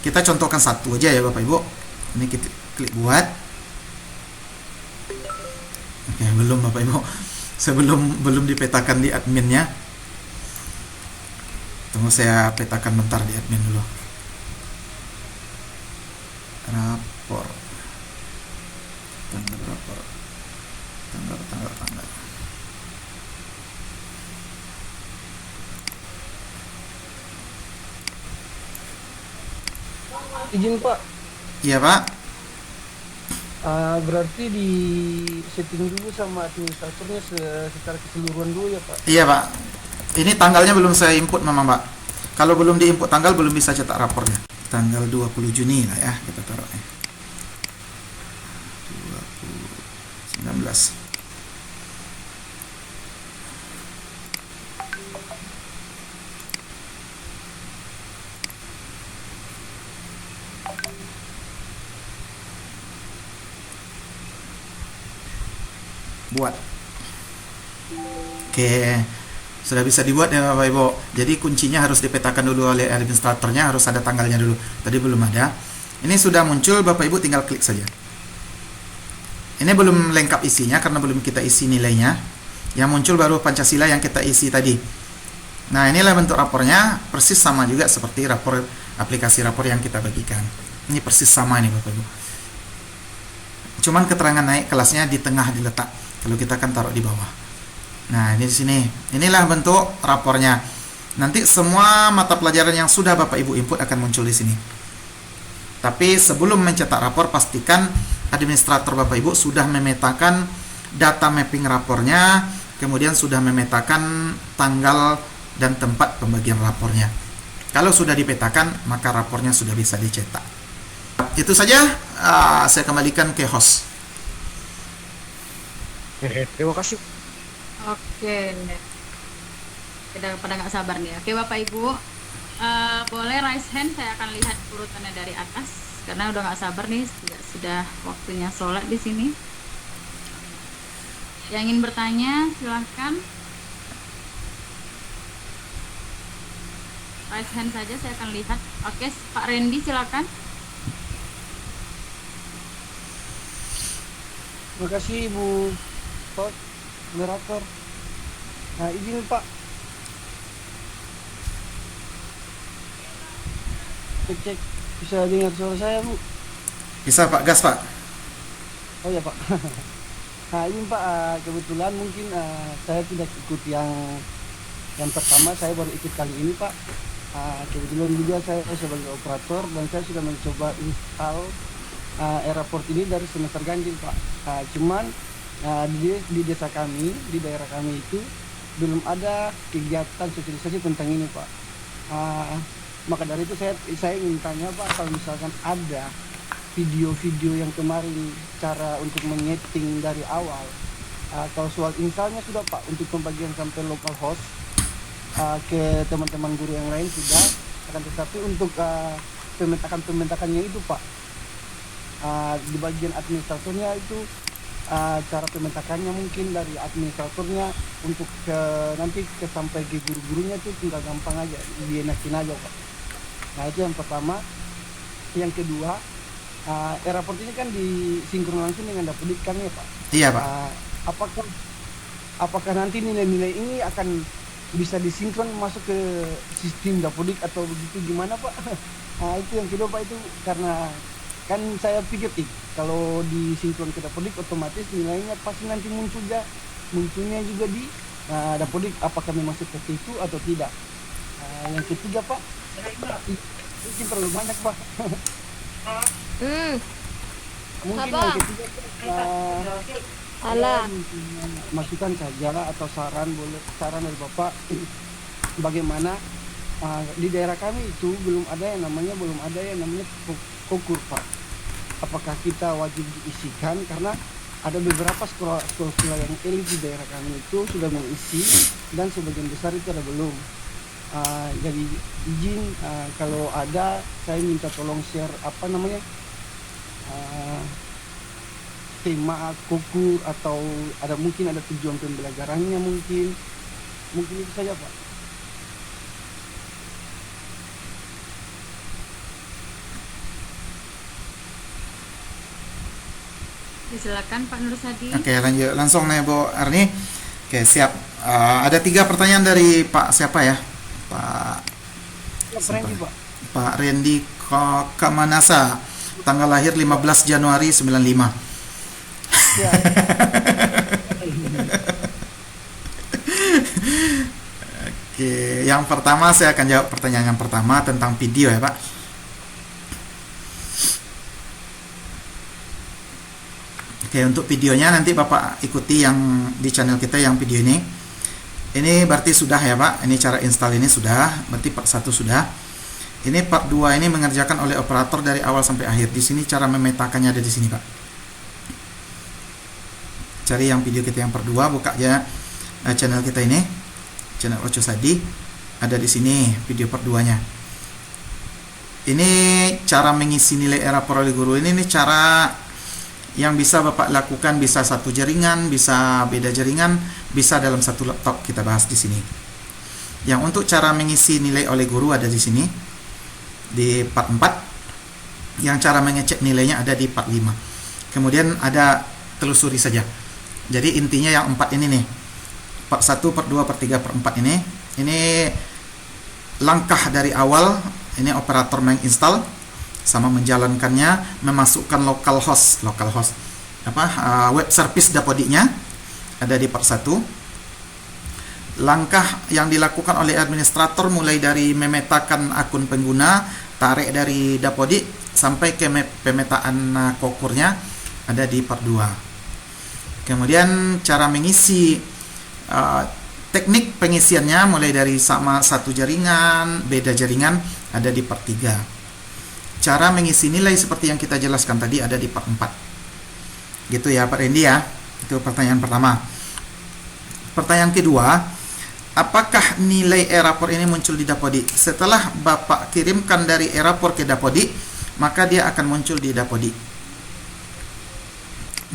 Kita contohkan satu aja ya Bapak Ibu. Ini kita klik buat. Oke, belum Bapak Ibu. Belum dipetakan di adminnya. Tunggu saya petakan bentar di admin dulu. Rapor. Tanggal rapor. Tanggal. Izin Pak. Iya Pak. Berarti di setting dulu sama administratornya secara keseluruhan dulu ya Pak? Iya Pak. Ini tanggalnya belum saya input memang Pak. Kalau belum diinput tanggal belum bisa cetak rapornya. Tanggal 20 Juni lah ya kita taruhnya. 2019. Buat. Oke, sudah bisa dibuat ya Bapak Ibu. Jadi kuncinya harus dipetakan dulu oleh administratornya, harus ada tanggalnya dulu. Tadi belum ada. Ini sudah muncul, Bapak Ibu tinggal klik saja. Ini belum lengkap isinya karena belum kita isi nilainya. Yang muncul baru Pancasila yang kita isi tadi. Nah, inilah bentuk rapornya, persis sama juga seperti rapor aplikasi rapor yang kita bagikan. Ini persis sama ini Bapak Ibu. Cuman keterangan naik kelasnya di tengah diletak. Kalau kita kan taruh di bawah. Nah, ini di sini. Inilah bentuk rapornya. Nanti semua mata pelajaran yang sudah Bapak Ibu input akan muncul di sini. Tapi sebelum mencetak rapor, pastikan administrator Bapak Ibu sudah memetakan data mapping rapornya, kemudian sudah memetakan tanggal dan tempat pembagian rapornya. Kalau sudah dipetakan, maka rapornya sudah bisa dicetak. Itu saja. Saya kembalikan ke host. Terima kasih. Oke. Kita pada nggak sabar nih. Oke Bapak Ibu, boleh raise hand, saya akan lihat urutannya dari atas. karena udah nggak sabar nih, sudah waktunya sholat di sini. Yang ingin bertanya silahkan raise hand saja, saya akan lihat. Oke, Pak Randy silakan. Terima kasih Ibu moderator. Nah, izin Pak. Cek bisa dengar suara saya Bu? Bisa Pak, gas Pak. Oh ya Pak. Nah ini Pak, kebetulan mungkin saya tidak ikut yang pertama, saya baru ikut kali ini Pak. Kebetulan juga saya sebagai operator dan saya sudah mencoba install Airport ini dari semester ganjil Pak. Cuman di desa kami, di daerah kami itu belum ada kegiatan sosialisasi tentang ini Pak. Maka dari itu saya ingin tanya Pak, kalau misalkan ada video-video yang kemarin cara untuk menyeting dari awal, kalau soal installnya sudah Pak, untuk pembagian sampai local host ke teman-teman guru yang lain sudah, akan tetapi untuk pementakannya itu Pak, di bagian administratornya itu cara pementakannya mungkin dari administratornya untuk nanti sampai ke guru-gurunya itu tinggal gampang aja, dienakin aja Pak. Nah itu yang pertama. Yang kedua, Airport ini kan disinkron langsung dengan Dapodik kan ya Pak? Iya Pak. Apakah nanti nilai-nilai ini akan bisa disinkron masuk ke sistem Dapodik atau begitu gimana Pak? Nah itu yang kedua Pak, itu karena kan saya pikir kalau disinkron ke Dapodik otomatis nilainya pasti nanti munculnya juga di Dapodik, apakah memang seperti itu atau tidak. Yang ketiga Pak, mungkin terlalu banyak Pak. Mungkin yang ketiga masukan saja atau saran dari Bapak bagaimana di daerah kami itu belum ada yang namanya kokur Pak. Apakah kita wajib diisikan, karena ada beberapa sekolah yang elit di daerah kami itu sudah mengisi dan sebagian besar itu ada belum. Jadi izin kalau ada, saya minta tolong share tema kokur, atau mungkin ada tujuan pembelajarannya, mungkin itu saja Pak. Silakan Pak Nur Sadi. Oke, lanjut langsung nih Bu Arni. Oke, siap. Ada 3 pertanyaan dari Pak siapa ya? Pak Randy Pak. Pak Randy Kamanasa, tanggal lahir 15 Januari 95. Ya. Oke, yang pertama saya akan jawab pertanyaan yang pertama tentang video ya Pak. Oke, untuk videonya nanti Bapak ikuti yang di channel kita yang video ini. Ini berarti sudah ya Pak. Ini cara install ini sudah, berarti part 1 sudah. Ini part 2 ini mengerjakan oleh operator dari awal sampai akhir. Di sini cara memetakannya ada di sini Pak. Cari yang video kita yang part 2, buka aja channel kita ini, channel Ocho Sadi. Ada di sini video part 2-nya. Ini cara mengisi nilai Airport oleh guru. Ini cara yang bisa Bapak lakukan, bisa satu jaringan, bisa beda jaringan, bisa dalam satu laptop, kita bahas di sini. Yang untuk cara mengisi nilai oleh guru ada di sini di part 4. Yang cara mengecek nilainya ada di part 5. Kemudian ada telusuri saja. Jadi intinya yang 4 ini nih. Part 1, part 2, part 3, part 4 ini. Ini langkah dari awal, ini operator menginstall sama menjalankannya, memasukkan local host web service Dapodiknya ada di part 1. Langkah yang dilakukan oleh administrator mulai dari memetakan akun pengguna, tarik dari Dapodik sampai ke pemetaan kokurnya ada di part 2. Kemudian cara mengisi teknik pengisiannya mulai dari sama satu jaringan, beda jaringan ada di part 3. Cara mengisi nilai seperti yang kita jelaskan tadi ada di part 4. Gitu ya Pak Randy ya. Itu pertanyaan pertama. Pertanyaan kedua, apakah nilai Airport ini muncul di Dapodik? Setelah Bapak kirimkan dari Airport ke Dapodik, maka dia akan muncul di Dapodi.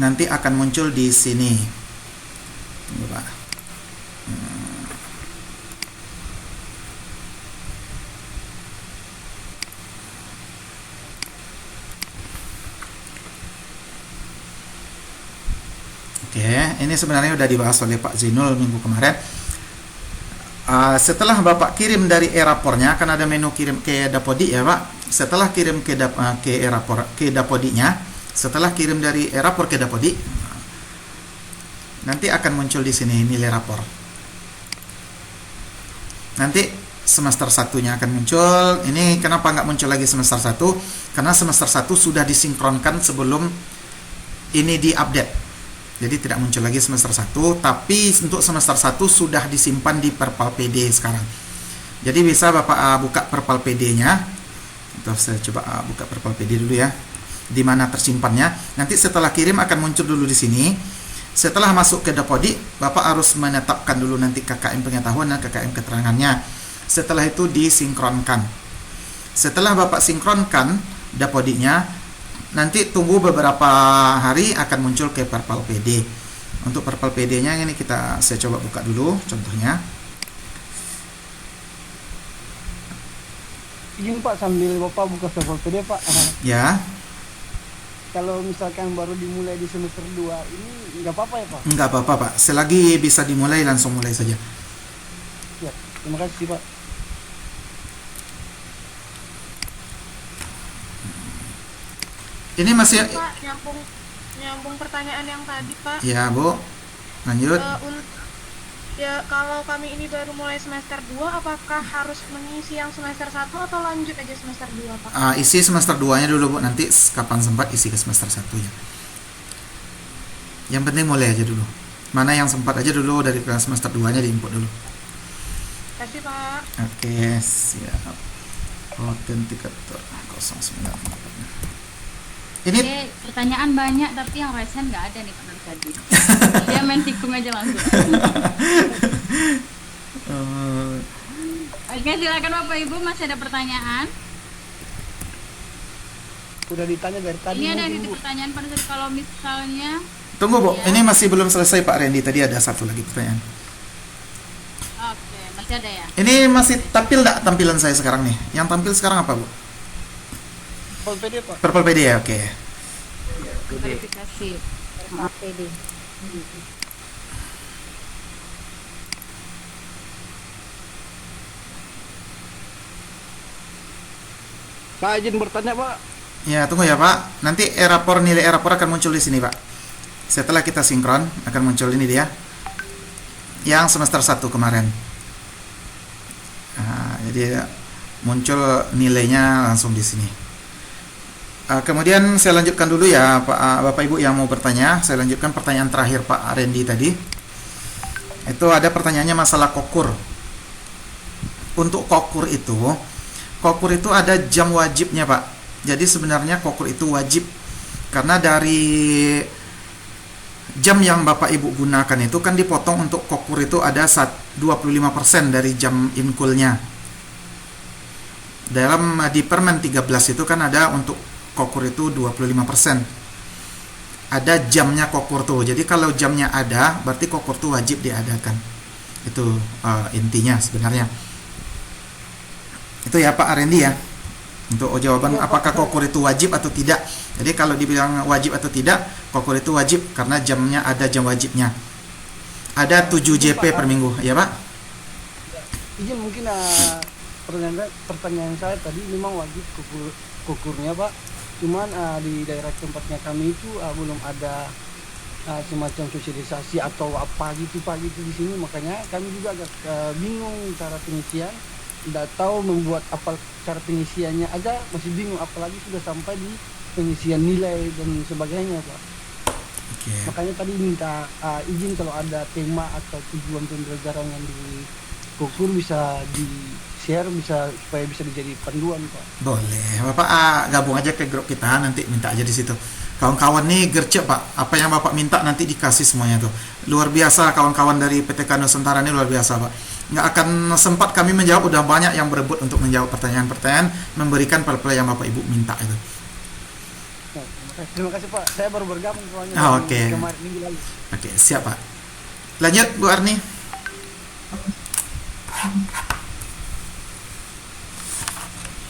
Nanti akan muncul di sini. Tunggu, Pak. Oke, ini sebenarnya sudah dibahas oleh Pak Zainul minggu kemarin. Setelah Bapak kirim dari e-rapornya, akan ada menu kirim ke Dapodi ya Pak. Setelah kirim ke Dapodinya, setelah kirim dari e-rapor ke Dapodi, nanti akan muncul di sini nilai rapor. Nanti semester 1-nya akan muncul. Ini kenapa nggak muncul lagi semester 1? Karena semester 1 sudah disinkronkan sebelum ini diupdate. Jadi tidak muncul lagi semester 1, tapi untuk semester 1 sudah disimpan di Perpal PD sekarang. Jadi bisa Bapak buka Perpal PD-nya. Saya coba buka Perpal PD dulu ya. Di mana tersimpannya. Nanti setelah kirim akan muncul dulu di sini. Setelah masuk ke Dapodi, Bapak harus menetapkan dulu nanti KKM pengetahuan dan KKM keterangannya. Setelah itu disinkronkan. Setelah Bapak sinkronkan Dapodinya, nanti tunggu beberapa hari akan muncul ke Perpal PD. Untuk Perpal PD-nya ini saya coba buka dulu contohnya. Izin Pak, sambil Bapak buka Perpal PD Pak. Ya. Kalau misalkan baru dimulai di semester 2 ini nggak apa-apa ya Pak? Nggak apa-apa Pak, selagi bisa dimulai langsung mulai saja. Ya, terima kasih Pak. Ini masih Pak, nyambung pertanyaan yang tadi Pak. Ya Bu, lanjut. Ya kalau kami ini baru mulai semester 2, apakah harus mengisi yang semester 1 atau lanjut aja semester 2 Pak? Isi semester 2-nya dulu Bu, nanti kapan sempat isi ke semester 1-nya. Yang penting mulai aja dulu. Mana yang sempat aja dulu dari semester 2-nya diinput dulu. Terima kasih Pak. Oke, siap. Autentikator 09. Ini pertanyaan banyak tapi yang resen nggak ada nih Pak tadi. Dia main tikung aja langsung. Oke, silakan Bapak Ibu, masih ada pertanyaan? Udah ditanya dari tadi. Ini ada yang pertanyaan pada saat kalau misalnya. Tunggu Bu, ini masih belum selesai Pak Randy. Tadi ada satu lagi pertanyaan. Oke, masih ada ya? Ini masih tampil nggak tampilan saya sekarang nih? Yang tampil sekarang apa Bu? Perpal PD Pak. Perpal PD ya, oke. Verifikasi. Perpal PD. Pak, izin bertanya Pak. Ya, tunggu ya Pak. Nanti nilai e-rapor akan muncul di sini Pak. Setelah kita sinkron akan muncul ini dia. Yang semester 1 kemarin. Jadi muncul nilainya langsung di sini. Kemudian saya lanjutkan dulu ya Bapak Ibu yang mau bertanya. Saya lanjutkan pertanyaan terakhir Pak Randy tadi. Itu ada pertanyaannya masalah kokur. Untuk kokur itu ada jam wajibnya Pak. Jadi sebenarnya kokur itu wajib. Karena dari jam yang Bapak Ibu gunakan itu kan dipotong untuk kokur itu ada 25% dari jam inkulnya. Di Permen 13 itu kan ada untuk kokur itu 25%. Ada jamnya kokur tuh. Jadi kalau jamnya ada, berarti kokur tuh wajib diadakan. Itu intinya sebenarnya. Itu ya Pak Randy ya. Untuk jawaban apakah kokur itu wajib atau tidak. Jadi kalau dibilang wajib atau tidak, kokur itu wajib karena jamnya ada jam wajibnya. Ada 7 JP per minggu, ya Pak? Izin mungkin pertanyaan saya tadi memang wajib kukurnya Pak. Cuman di daerah tempatnya kami itu belum ada semacam sosialisasi atau apa gitu Pak gitu di sini, makanya kami juga agak bingung cara pengisian. Tidak tahu membuat apa cara pengisiannya aja masih bingung, apalagi sudah sampai di pengisian nilai dan sebagainya Pak. Okay. Makanya tadi minta izin kalau ada tema atau tujuan pembelajaran yang di kukur bisa di share supaya bisa dijadi panduan Pak. Boleh, Bapak gabung aja ke grup kita, nanti minta aja di situ. Kawan-kawan nih gercep Pak, apa yang Bapak minta nanti dikasih semuanya tuh. Luar biasa kawan-kawan dari PTK Nusantara ini luar biasa Pak. nggak akan sempat kami menjawab, udah banyak yang berebut untuk menjawab pertanyaan-pertanyaan, memberikan pel-pel yang Bapak Ibu minta itu. Terima kasih Pak, saya baru bergabung soalnya Oke. kemarin minggu lalu. Oke, siap Pak. Lanjut Bu Arni.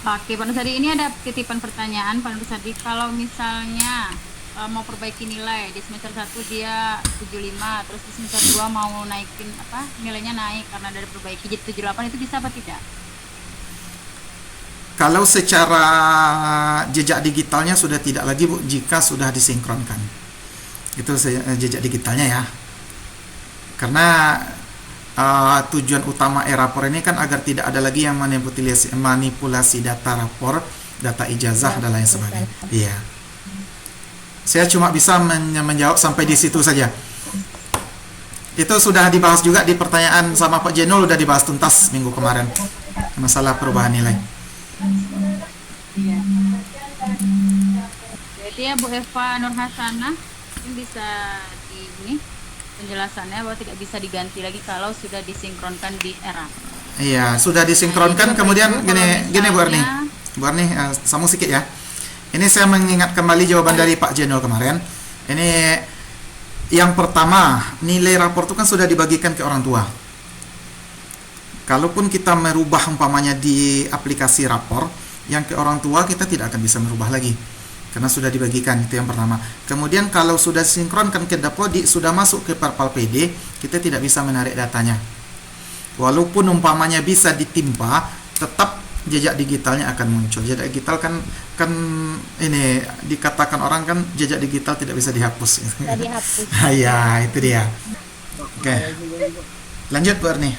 Oke, Pak Nusadi, ini ada titipan pertanyaan Pak Nusadi. Kalau misalnya mau perbaiki nilai di semester 1 dia 75, terus di semester 2 mau naikin nilainya naik karena dari perbaiki jadi 78, itu bisa apa tidak? Kalau secara jejak digitalnya sudah tidak lagi Bu, jika sudah disinkronkan. Itu jejak digitalnya ya. Karena tujuan utama e-rapor ini kan agar tidak ada lagi yang manipulasi data rapor, data ijazah dan lain sebagainya. Iya. Saya cuma bisa menjawab sampai di situ saja. Itu sudah dibahas juga di pertanyaan sama Pak Jenul, udah dibahas tuntas minggu kemarin masalah perubahan nilai. Iya. Jadi ya Bu Eva Nur Hasanah, mungkin bisa di ini penjelasannya bahwa tidak bisa diganti lagi kalau sudah disinkronkan di era. Iya, sudah disinkronkan. Kemudian gini Bu Arni. Bu Arni, sambung sedikit ya. Ini saya mengingat kembali jawaban dari Pak Jenol kemarin. Ini yang pertama, nilai rapor itu kan sudah dibagikan ke orang tua. Kalaupun kita merubah umpamanya di aplikasi rapor, yang ke orang tua kita tidak akan bisa merubah lagi. Karena sudah dibagikan, itu yang pertama. Kemudian kalau sudah sinkronkan ke Dapodik, sudah masuk ke Perpal PD, kita tidak bisa menarik datanya. Walaupun umpamanya bisa ditimpa, tetap jejak digitalnya akan muncul. Jejak digital kan ini dikatakan orang kan jejak digital tidak bisa dihapus. Tidak dihapus. Ya, itu dia. Oke. Lanjut Bu Arni.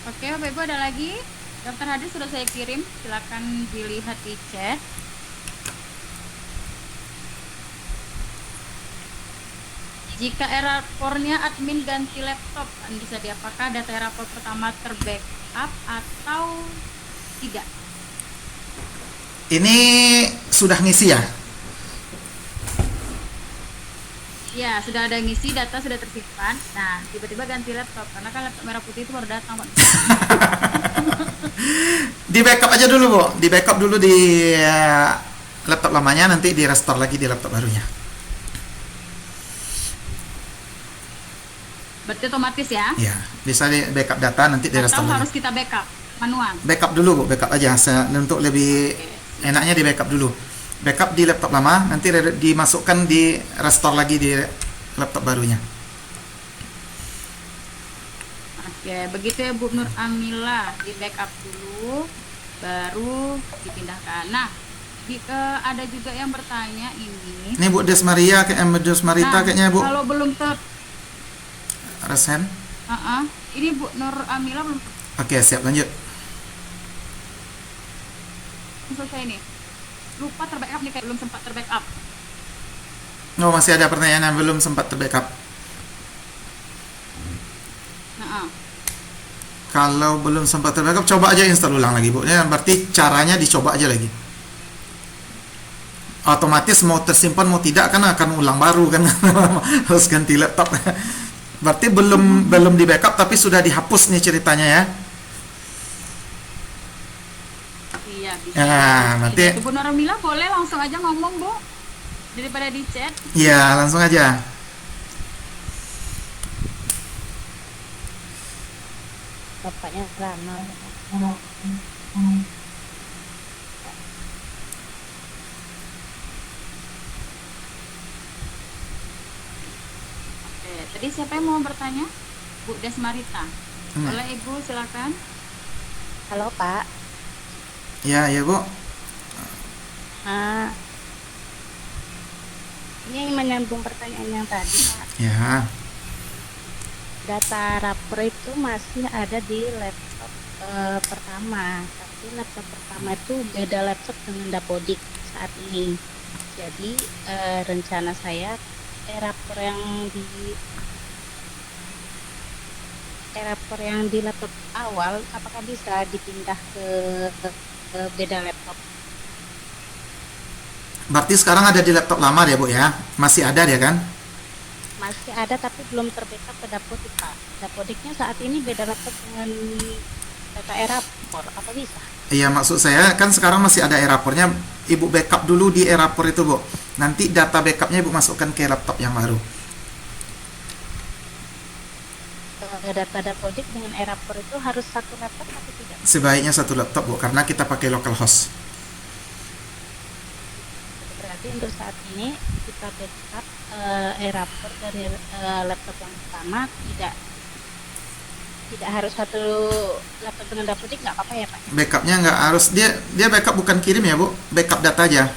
Oke, Bapak Ibu, ada lagi? Daftar hadir sudah saya kirim, silakan dilihat di chat. Jika e-rapornya admin ganti laptop, bisa apakah data e-rapor pertama terbackup atau tidak? Ini sudah ngisi ya? Ya, sudah ada ngisi, data sudah tersimpan. Nah, tiba-tiba ganti laptop, karena kan laptop merah putih itu baru datang, Pak. Di backup aja dulu Bu, di backup dulu di laptop lamanya, nanti di restore lagi di laptop barunya. Berarti otomatis ya? Ya, bisa di backup data, nanti di Atau restore lagi. harus kita backup manual? Backup dulu Bu, backup aja. Untuk lebih enaknya di backup dulu. Backup di laptop lama, nanti dimasukkan di restore lagi di laptop barunya. Oke, begitu ya Bu Nur Amila, di backup dulu, baru dipindahkan. Nah, ada juga yang bertanya ini. Ini Bu Desmaria, Desmarita kayaknya Bu. Kalau belum Resen. Ini Bu Nur Amila belum. Oke, siap, lanjut. Selesai nih. Lupa terbackup nih, kayak belum sempat terbackup. Oh, masih ada pertanyaan yang belum sempat terbackup. Kalau belum sempat terbackup, coba aja install ulang lagi Bu. Ya, berarti caranya dicoba aja lagi. Otomatis mau tersimpan mau tidak kan akan ulang baru kan. Harus ganti laptop. Berarti belum di backup tapi sudah dihapus nih ceritanya ya. Iya, bisa. Ya, berarti Bu Nur Amila boleh langsung aja ngomong Bu, daripada di chat. Iya, langsung aja. Bapaknya Rano. Oke, tadi siapa yang mau bertanya? Bu Desmarita. Boleh Ibu, silakan. Halo Pak. Ya, ya Bu. Ini menyambung pertanyaan yang tadi Pak. Ya. Data rapor itu masih ada di laptop pertama, tapi laptop pertama itu beda laptop dengan Dapodik saat ini. Jadi rencana saya rapor yang di laptop awal apakah bisa dipindah ke beda laptop? Berarti sekarang ada di laptop lama ya Bu ya? Masih ada dia kan? masih ada tapi belum terbackup ke Dapodik Pak. Dapodiknya saat ini beda laptop dengan data Erapor, apa bisa? Iya, maksud saya kan sekarang masih ada erapornya. Ibu backup dulu di erapor itu, Bu. Nanti data backupnya Ibu masukkan ke laptop yang baru. Data Dapodik dengan Erapor itu harus satu laptop atau tidak? Sebaiknya satu laptop, Bu, karena kita pakai local host. Berarti untuk saat ini kita backup Erapor dari laptop yang pertama, tidak harus satu laptop dengan Dapodik, nggak apa-apa ya Pak? Backupnya nggak harus, dia backup bukan kirim ya, Bu, backup data aja.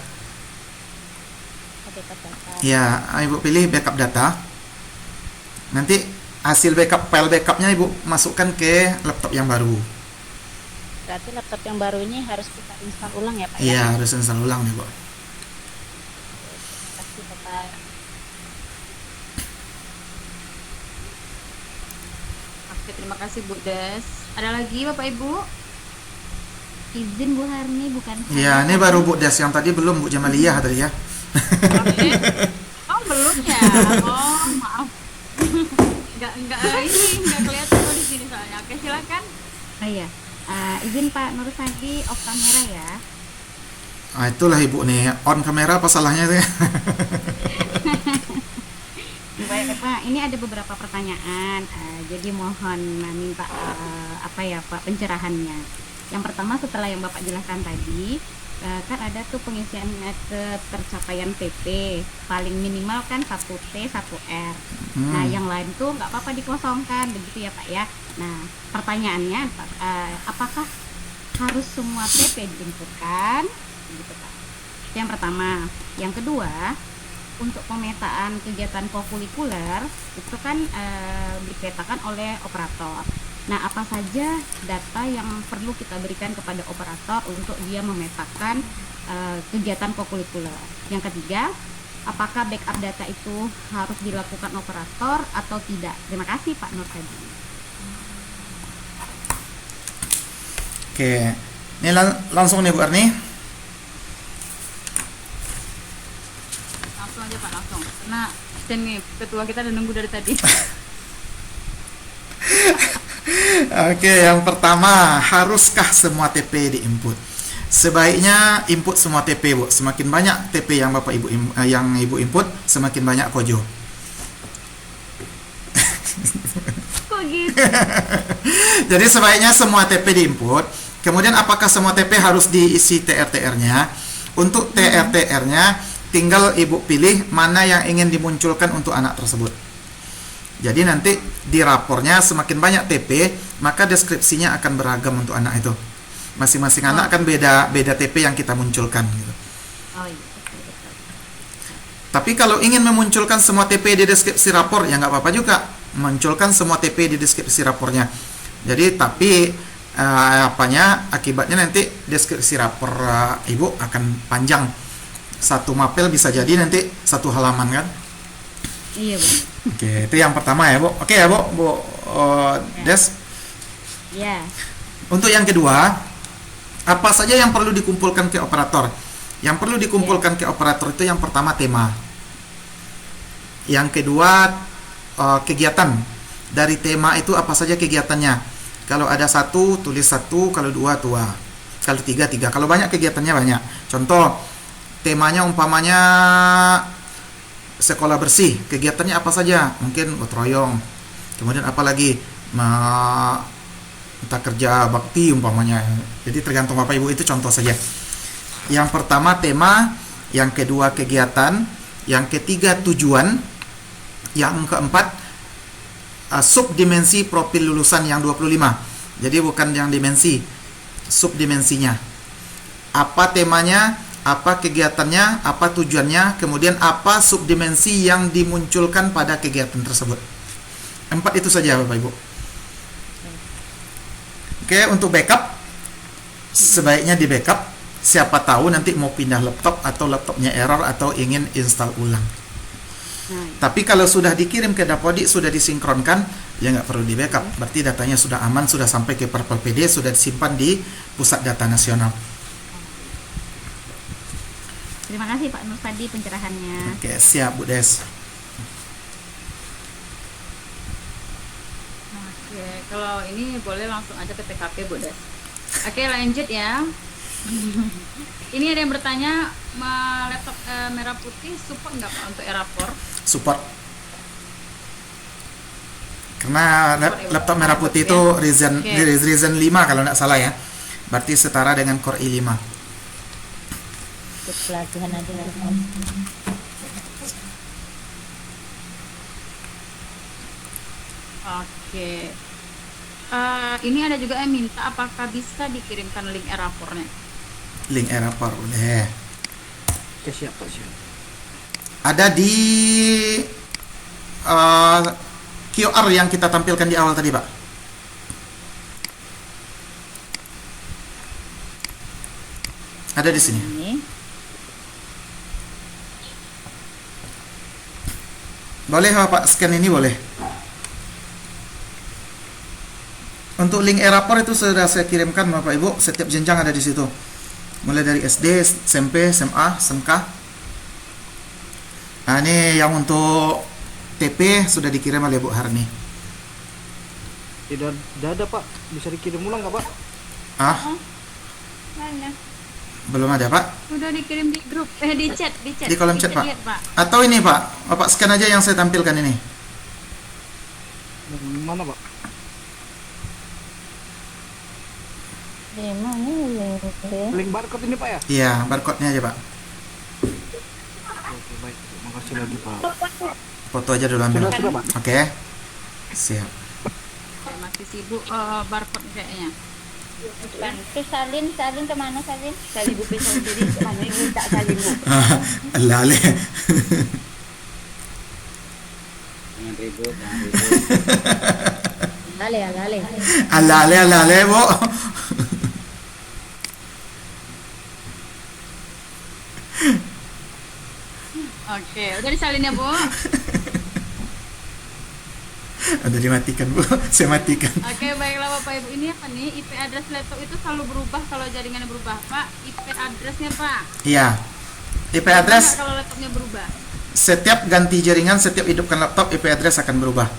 Backup data. Ya, Ibu pilih backup data. Nanti hasil backup, file backupnya Ibu masukkan ke laptop yang baru. Berarti laptop yang baru ini harus kita install ulang ya Pak? Iya, harus install ulang nih, Bu. Terima kasih Bapak. Oke, terima kasih Bu Des. Ada lagi Bapak Ibu? Izin Bu Harni, bukan Iya, ini baru Bu Des, yang tadi belum, Bu Jamaliyah tadi ya. Oke. Oh, belum ya. Oh, maaf. Enggak kelihatan kok di sini soalnya. Oke, silakan. Oh iya. Izin Pak Nur Sadi off kamera ya. Ah, itulah Ibu nih, on kamera apa salahnya tuh? Baik Pak, ini ada beberapa pertanyaan. Jadi mohon minta Pak pencerahannya. Yang pertama, setelah yang Bapak jelaskan tadi, kan ada tuh pengisian ketercapaian PP paling minimal kan 1T 1R. Nah yang lain tuh nggak apa-apa dikosongkan, begitu ya Pak ya. Nah pertanyaannya apakah harus semua TP diinputkan, begitu Pak? Yang pertama. Yang kedua, untuk pemetaan kegiatan kokurikuler itu kan dipetakan oleh operator. Nah, apa saja data yang perlu kita berikan kepada operator untuk dia memetakan kegiatan kokurikuler? Yang ketiga, apakah backup data itu harus dilakukan operator atau tidak? Terima kasih Pak Nur Hadi. Oke, ini langsung nih Bu Arni. Langsung aja Pak, langsung. Karena nih ketua kita udah nunggu dari tadi. Oke, yang pertama, haruskah semua TP diinput? Sebaiknya input semua TP, Bu. Semakin banyak TP yang Bapak Ibu yang Ibu input, semakin banyak kojo. Kok gitu? Jadi sebaiknya semua TP diinput. Kemudian apakah semua TP harus diisi TR-TR-nya? Untuk TR-TR-nya tinggal Ibu pilih mana yang ingin dimunculkan untuk anak tersebut. Jadi nanti di rapornya semakin banyak TP, maka deskripsinya akan beragam untuk anak itu. Masing-masing anak kan beda TP yang kita munculkan gitu. Oh iya. Tapi kalau ingin memunculkan semua TP di deskripsi rapor, ya nggak apa-apa juga. Munculkan semua TP di deskripsi rapornya. Jadi tapi akibatnya nanti deskripsi rapor Ibu akan panjang. Satu mapel bisa jadi nanti satu halaman kan. Iya Bu. Oke, itu yang pertama ya Bu. Oke ya Bu Des. Ya. Untuk yang kedua, apa saja yang perlu dikumpulkan ke operator? Yang perlu dikumpulkan ke operator itu yang pertama tema. Yang kedua kegiatan. Dari tema itu apa saja kegiatannya? Kalau ada satu, tulis satu. Kalau dua, dua. Kalau tiga, tiga. Kalau banyak kegiatannya banyak. Contoh, temanya umpamanya sekolah bersih, kegiatannya apa saja? Mungkin gotong royong. Kemudian apa lagi? Kita kerja bakti umpamanya. Jadi tergantung Bapak Ibu, itu contoh saja. Yang pertama tema, yang kedua kegiatan, yang ketiga tujuan, yang keempat subdimensi profil lulusan yang 25. Jadi bukan yang dimensi, subdimensinya. Apa temanya? Apa kegiatannya, apa tujuannya, kemudian apa subdimensi yang dimunculkan pada kegiatan tersebut. 4 itu saja Bapak Ibu. Oke, untuk backup, sebaiknya di backup. Siapa tahu nanti mau pindah laptop atau laptopnya error atau ingin install ulang. Tapi kalau sudah dikirim ke Dapodik, sudah disinkronkan, ya nggak perlu di backup. Berarti datanya sudah aman, sudah sampai ke Purple PD, sudah disimpan di pusat data nasional. Terima kasih Pak Nur Sadi pencerahannya. Oke, siap Bu Des. kalau ini boleh langsung aja ke TKP, Bu Des. Oke, lanjut ya. Ini ada yang bertanya, laptop merah putih support nggak Pak untuk Erapor? Support. Karena laptop merah putih itu Ryzen 5 kalau nggak salah ya. Berarti setara dengan Core i5. Pelatihan aja lah. Oke. Ini ada juga yang minta apakah bisa dikirimkan link Erapornya? Link Erapor boleh. Oke, siap. Ada di QR yang kita tampilkan di awal tadi, Pak. Ada di sini. Boleh Bapak scan ini boleh. Untuk link Erapor itu sudah saya kirimkan Bapak Ibu, setiap jenjang ada di situ. Mulai dari SD, SMP, SMA, SMK. Nah, ini yang untuk TP sudah dikirim oleh Bu Harni. Tidak ada Pak, bisa dikirim ulang nggak Pak? Mana? Belum ada Pak. Udah dikirim di grup, di chat. Di kolom chat Pak. Lihat, Pak. Atau ini Pak, Bapak scan aja yang saya tampilkan ini. Mana Pak? Link barcode ini Pak ya? Iya, barcode-nya aja Pak. Oke, baik. Makasih lagi Pak. Foto aja dulu ambil. Sudah, Pak. Oke. Siap. Masih sibuk barcode kayaknya. Terus salin kemana salin? Salin Bu pisau jadi kemana minta salin Bu? Lale. Jangan ribut. Alale, Bu. Oke, udah disalin ya, Bu? Udah dimatikan, Bu. Saya matikan. Oke, baiklah Bapak Ibu. Ini apa nih? IP address laptop itu selalu berubah kalau jaringannya berubah, Pak. IP addressnya, Pak. Iya. IP address kalau laptopnya berubah. setiap ganti jaringan, setiap hidupkan laptop, IP address akan berubah.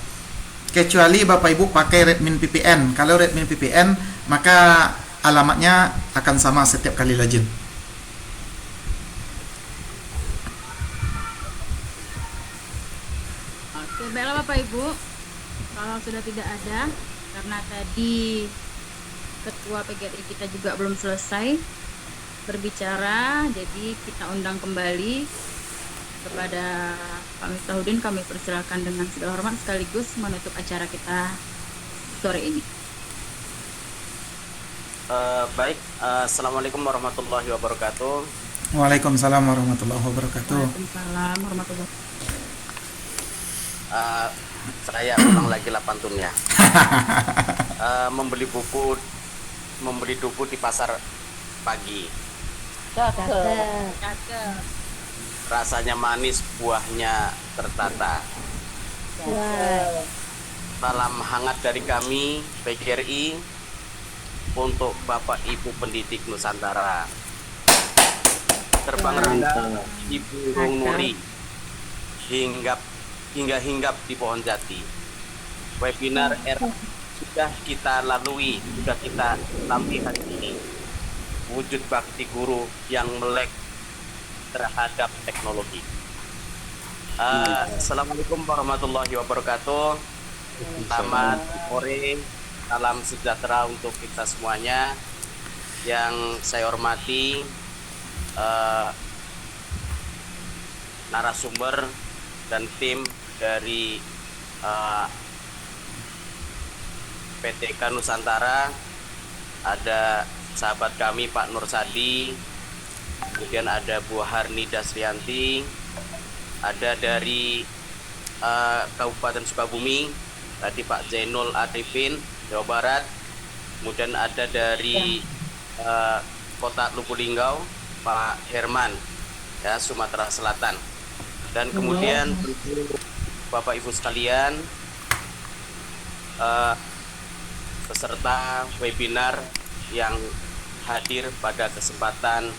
Kecuali Bapak Ibu pakai Redmin VPN. Kalau Redmin VPN, maka alamatnya akan sama setiap kali login. Oke, baiklah Bapak Ibu. Kalau sudah tidak ada, karena tadi Ketua PGRI kita juga belum selesai berbicara, jadi kita undang kembali kepada Pak Miftahudin. Kami persilakan dengan segala hormat sekaligus menutup acara kita sore ini. Baik, Assalamualaikum warahmatullahi wabarakatuh. Waalaikumsalam warahmatullahi wabarakatuh. Waalaikumsalam warahmatullahi wabarakatuh. Saya ulang lagi lah pantunnya. Membeli buku di pasar pagi. Cakep. Rasanya manis, buahnya tertata. Salam hangat dari kami PGRI untuk Bapak Ibu Pendidik Nusantara. Terbang rendah Ibu Nuri hingga hinggap di pohon jati. Webinar sudah kita lalui, sudah kita lalui hari ini. Wujud bakti guru yang melek terhadap teknologi. Assalamualaikum warahmatullahi wabarakatuh. Selamat sore, salam sejahtera untuk kita semuanya. Yang saya hormati narasumber dan tim dari PTK Nusantara. Ada sahabat kami Pak Nur Sadi, kemudian ada Bu Harni Dasrianti, ada dari Kabupaten Sukabumi tadi Pak Zainul Arifin Jawa Barat, kemudian ada dari Kota Lubuk Linggau Pak Herman ya Sumatera Selatan, dan kemudian Bapak Ibu sekalian, peserta webinar yang hadir pada kesempatan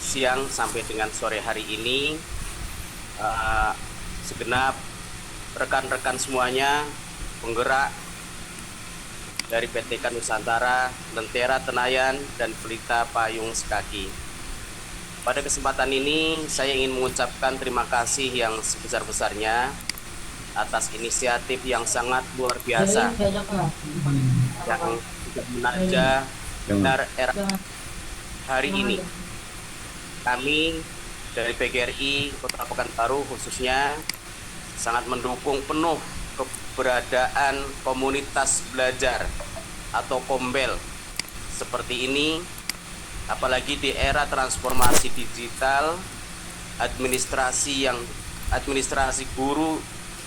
siang sampai dengan sore hari ini, segenap rekan-rekan semuanya, penggerak dari PT Nusantara, Lentera Tenayan, dan Pelita Payung Sekaki. Pada kesempatan ini, saya ingin mengucapkan terima kasih yang sebesar-besarnya atas inisiatif yang sangat luar biasa yang sudah menajah benar era hari ini. Kami dari PGRI Kota Pekanbaru khususnya sangat mendukung penuh keberadaan komunitas belajar atau kombel seperti ini, apalagi di era transformasi digital, administrasi guru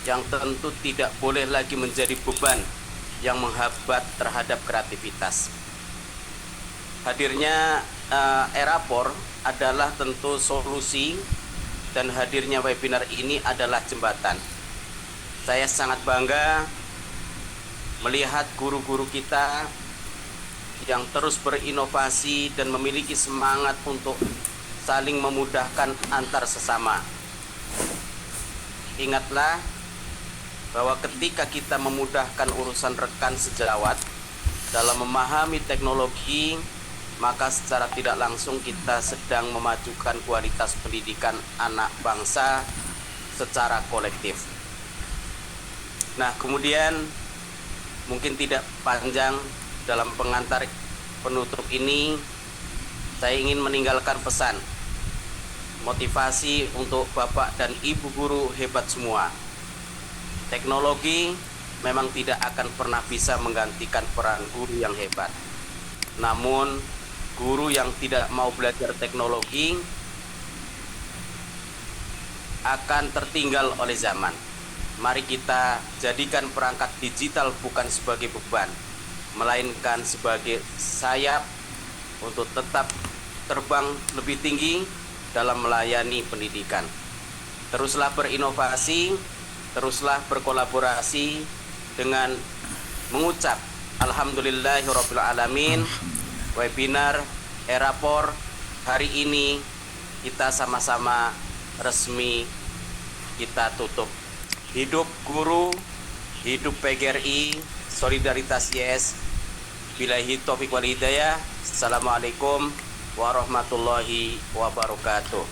yang tentu tidak boleh lagi menjadi beban yang menghambat terhadap kreativitas. Hadirnya Erapor adalah tentu solusi, dan hadirnya webinar ini adalah jembatan. Saya sangat bangga melihat guru-guru kita yang terus berinovasi dan memiliki semangat untuk saling memudahkan antar sesama. Ingatlah bahwa ketika kita memudahkan urusan rekan sejawat dalam memahami teknologi, maka secara tidak langsung kita sedang memajukan kualitas pendidikan anak bangsa secara kolektif. Nah, kemudian mungkin tidak panjang dalam pengantar penutup ini, saya ingin meninggalkan pesan motivasi untuk Bapak dan Ibu guru hebat semua. Teknologi memang tidak akan pernah bisa menggantikan peran guru yang hebat. Namun, guru yang tidak mau belajar teknologi akan tertinggal oleh zaman. Mari kita jadikan perangkat digital bukan sebagai beban, melainkan sebagai sayap untuk tetap terbang lebih tinggi dalam melayani pendidikan. Teruslah berinovasi, teruslah berkolaborasi dengan mengucap Alhamdulillahirabbil alamin. Webinar Erapor hari ini kita sama-sama resmi kita tutup. Hidup guru, hidup PGRI, solidaritas YS. Billahi taufiq wal hidayah. Assalamualaikum warahmatullahi wabarakatuh.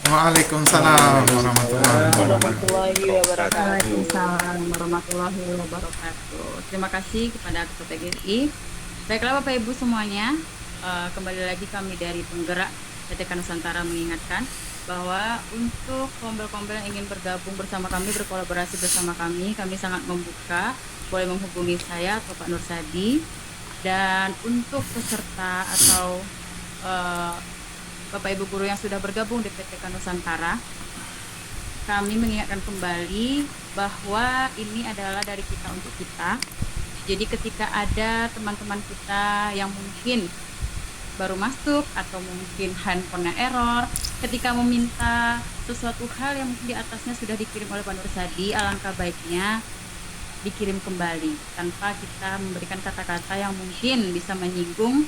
Waalaikumsalam warahmatullahi wabarakatuh. Waalaikumsalam warahmatullahi wabarakatuh. Terima kasih kepada Ketua PGRI. Baiklah Bapak Ibu semuanya, kembali lagi kami dari penggerak PT Nusantara mengingatkan bahwa untuk kombel-kombel yang ingin bergabung bersama kami, berkolaborasi bersama kami sangat membuka, boleh menghubungi saya atau Pak Nur Sadi. Dan untuk peserta atau Bapak Ibu guru yang sudah bergabung di PT Nusantara, kami mengingatkan kembali bahwa ini adalah dari kita untuk kita. Jadi ketika ada teman-teman kita yang mungkin baru masuk atau mungkin handphonenya error, ketika meminta sesuatu hal yang mungkin di atasnya sudah dikirim oleh Pak Nur Sadi, alangkah baiknya dikirim kembali tanpa kita memberikan kata-kata yang mungkin bisa menyinggung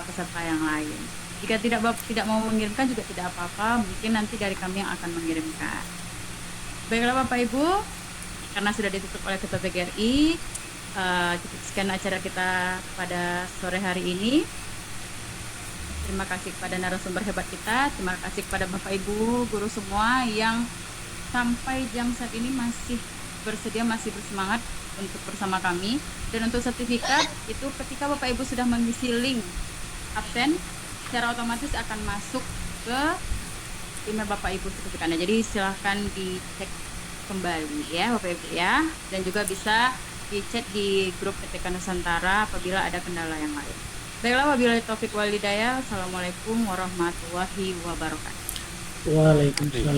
peserta yang lain. Jika tidak mau mengirimkan juga tidak apa-apa, mungkin nanti dari kami yang akan mengirimkan. Baiklah Bapak Ibu, karena sudah ditutup oleh Ketua PGRI, kita sekian acara kita pada sore hari ini. Terima kasih kepada narasumber hebat kita, terima kasih kepada Bapak Ibu guru semua yang sampai jam saat ini masih bersedia, masih bersemangat untuk bersama kami. Dan untuk sertifikat itu ketika Bapak Ibu sudah mengisi link absen, secara otomatis akan masuk ke email Bapak Ibu sertifikatnya. Jadi silahkan dicek kembali ya Bapak Ibu ya, dan juga bisa dicek di grup PT Nusantara apabila ada kendala yang lain. Baiklah, wabillahi taufiq wal hidayah. Assalamualaikum warahmatullahi wabarakatuh.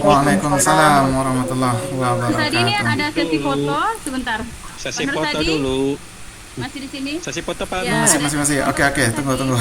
Waalaikumsalam warahmatullahi wabarakatuh. Tadi ini ada sesi foto sebentar. Sesi foto dulu. Masih di sini? Sesi foto Pak. Ya, masih. Oke, tunggu.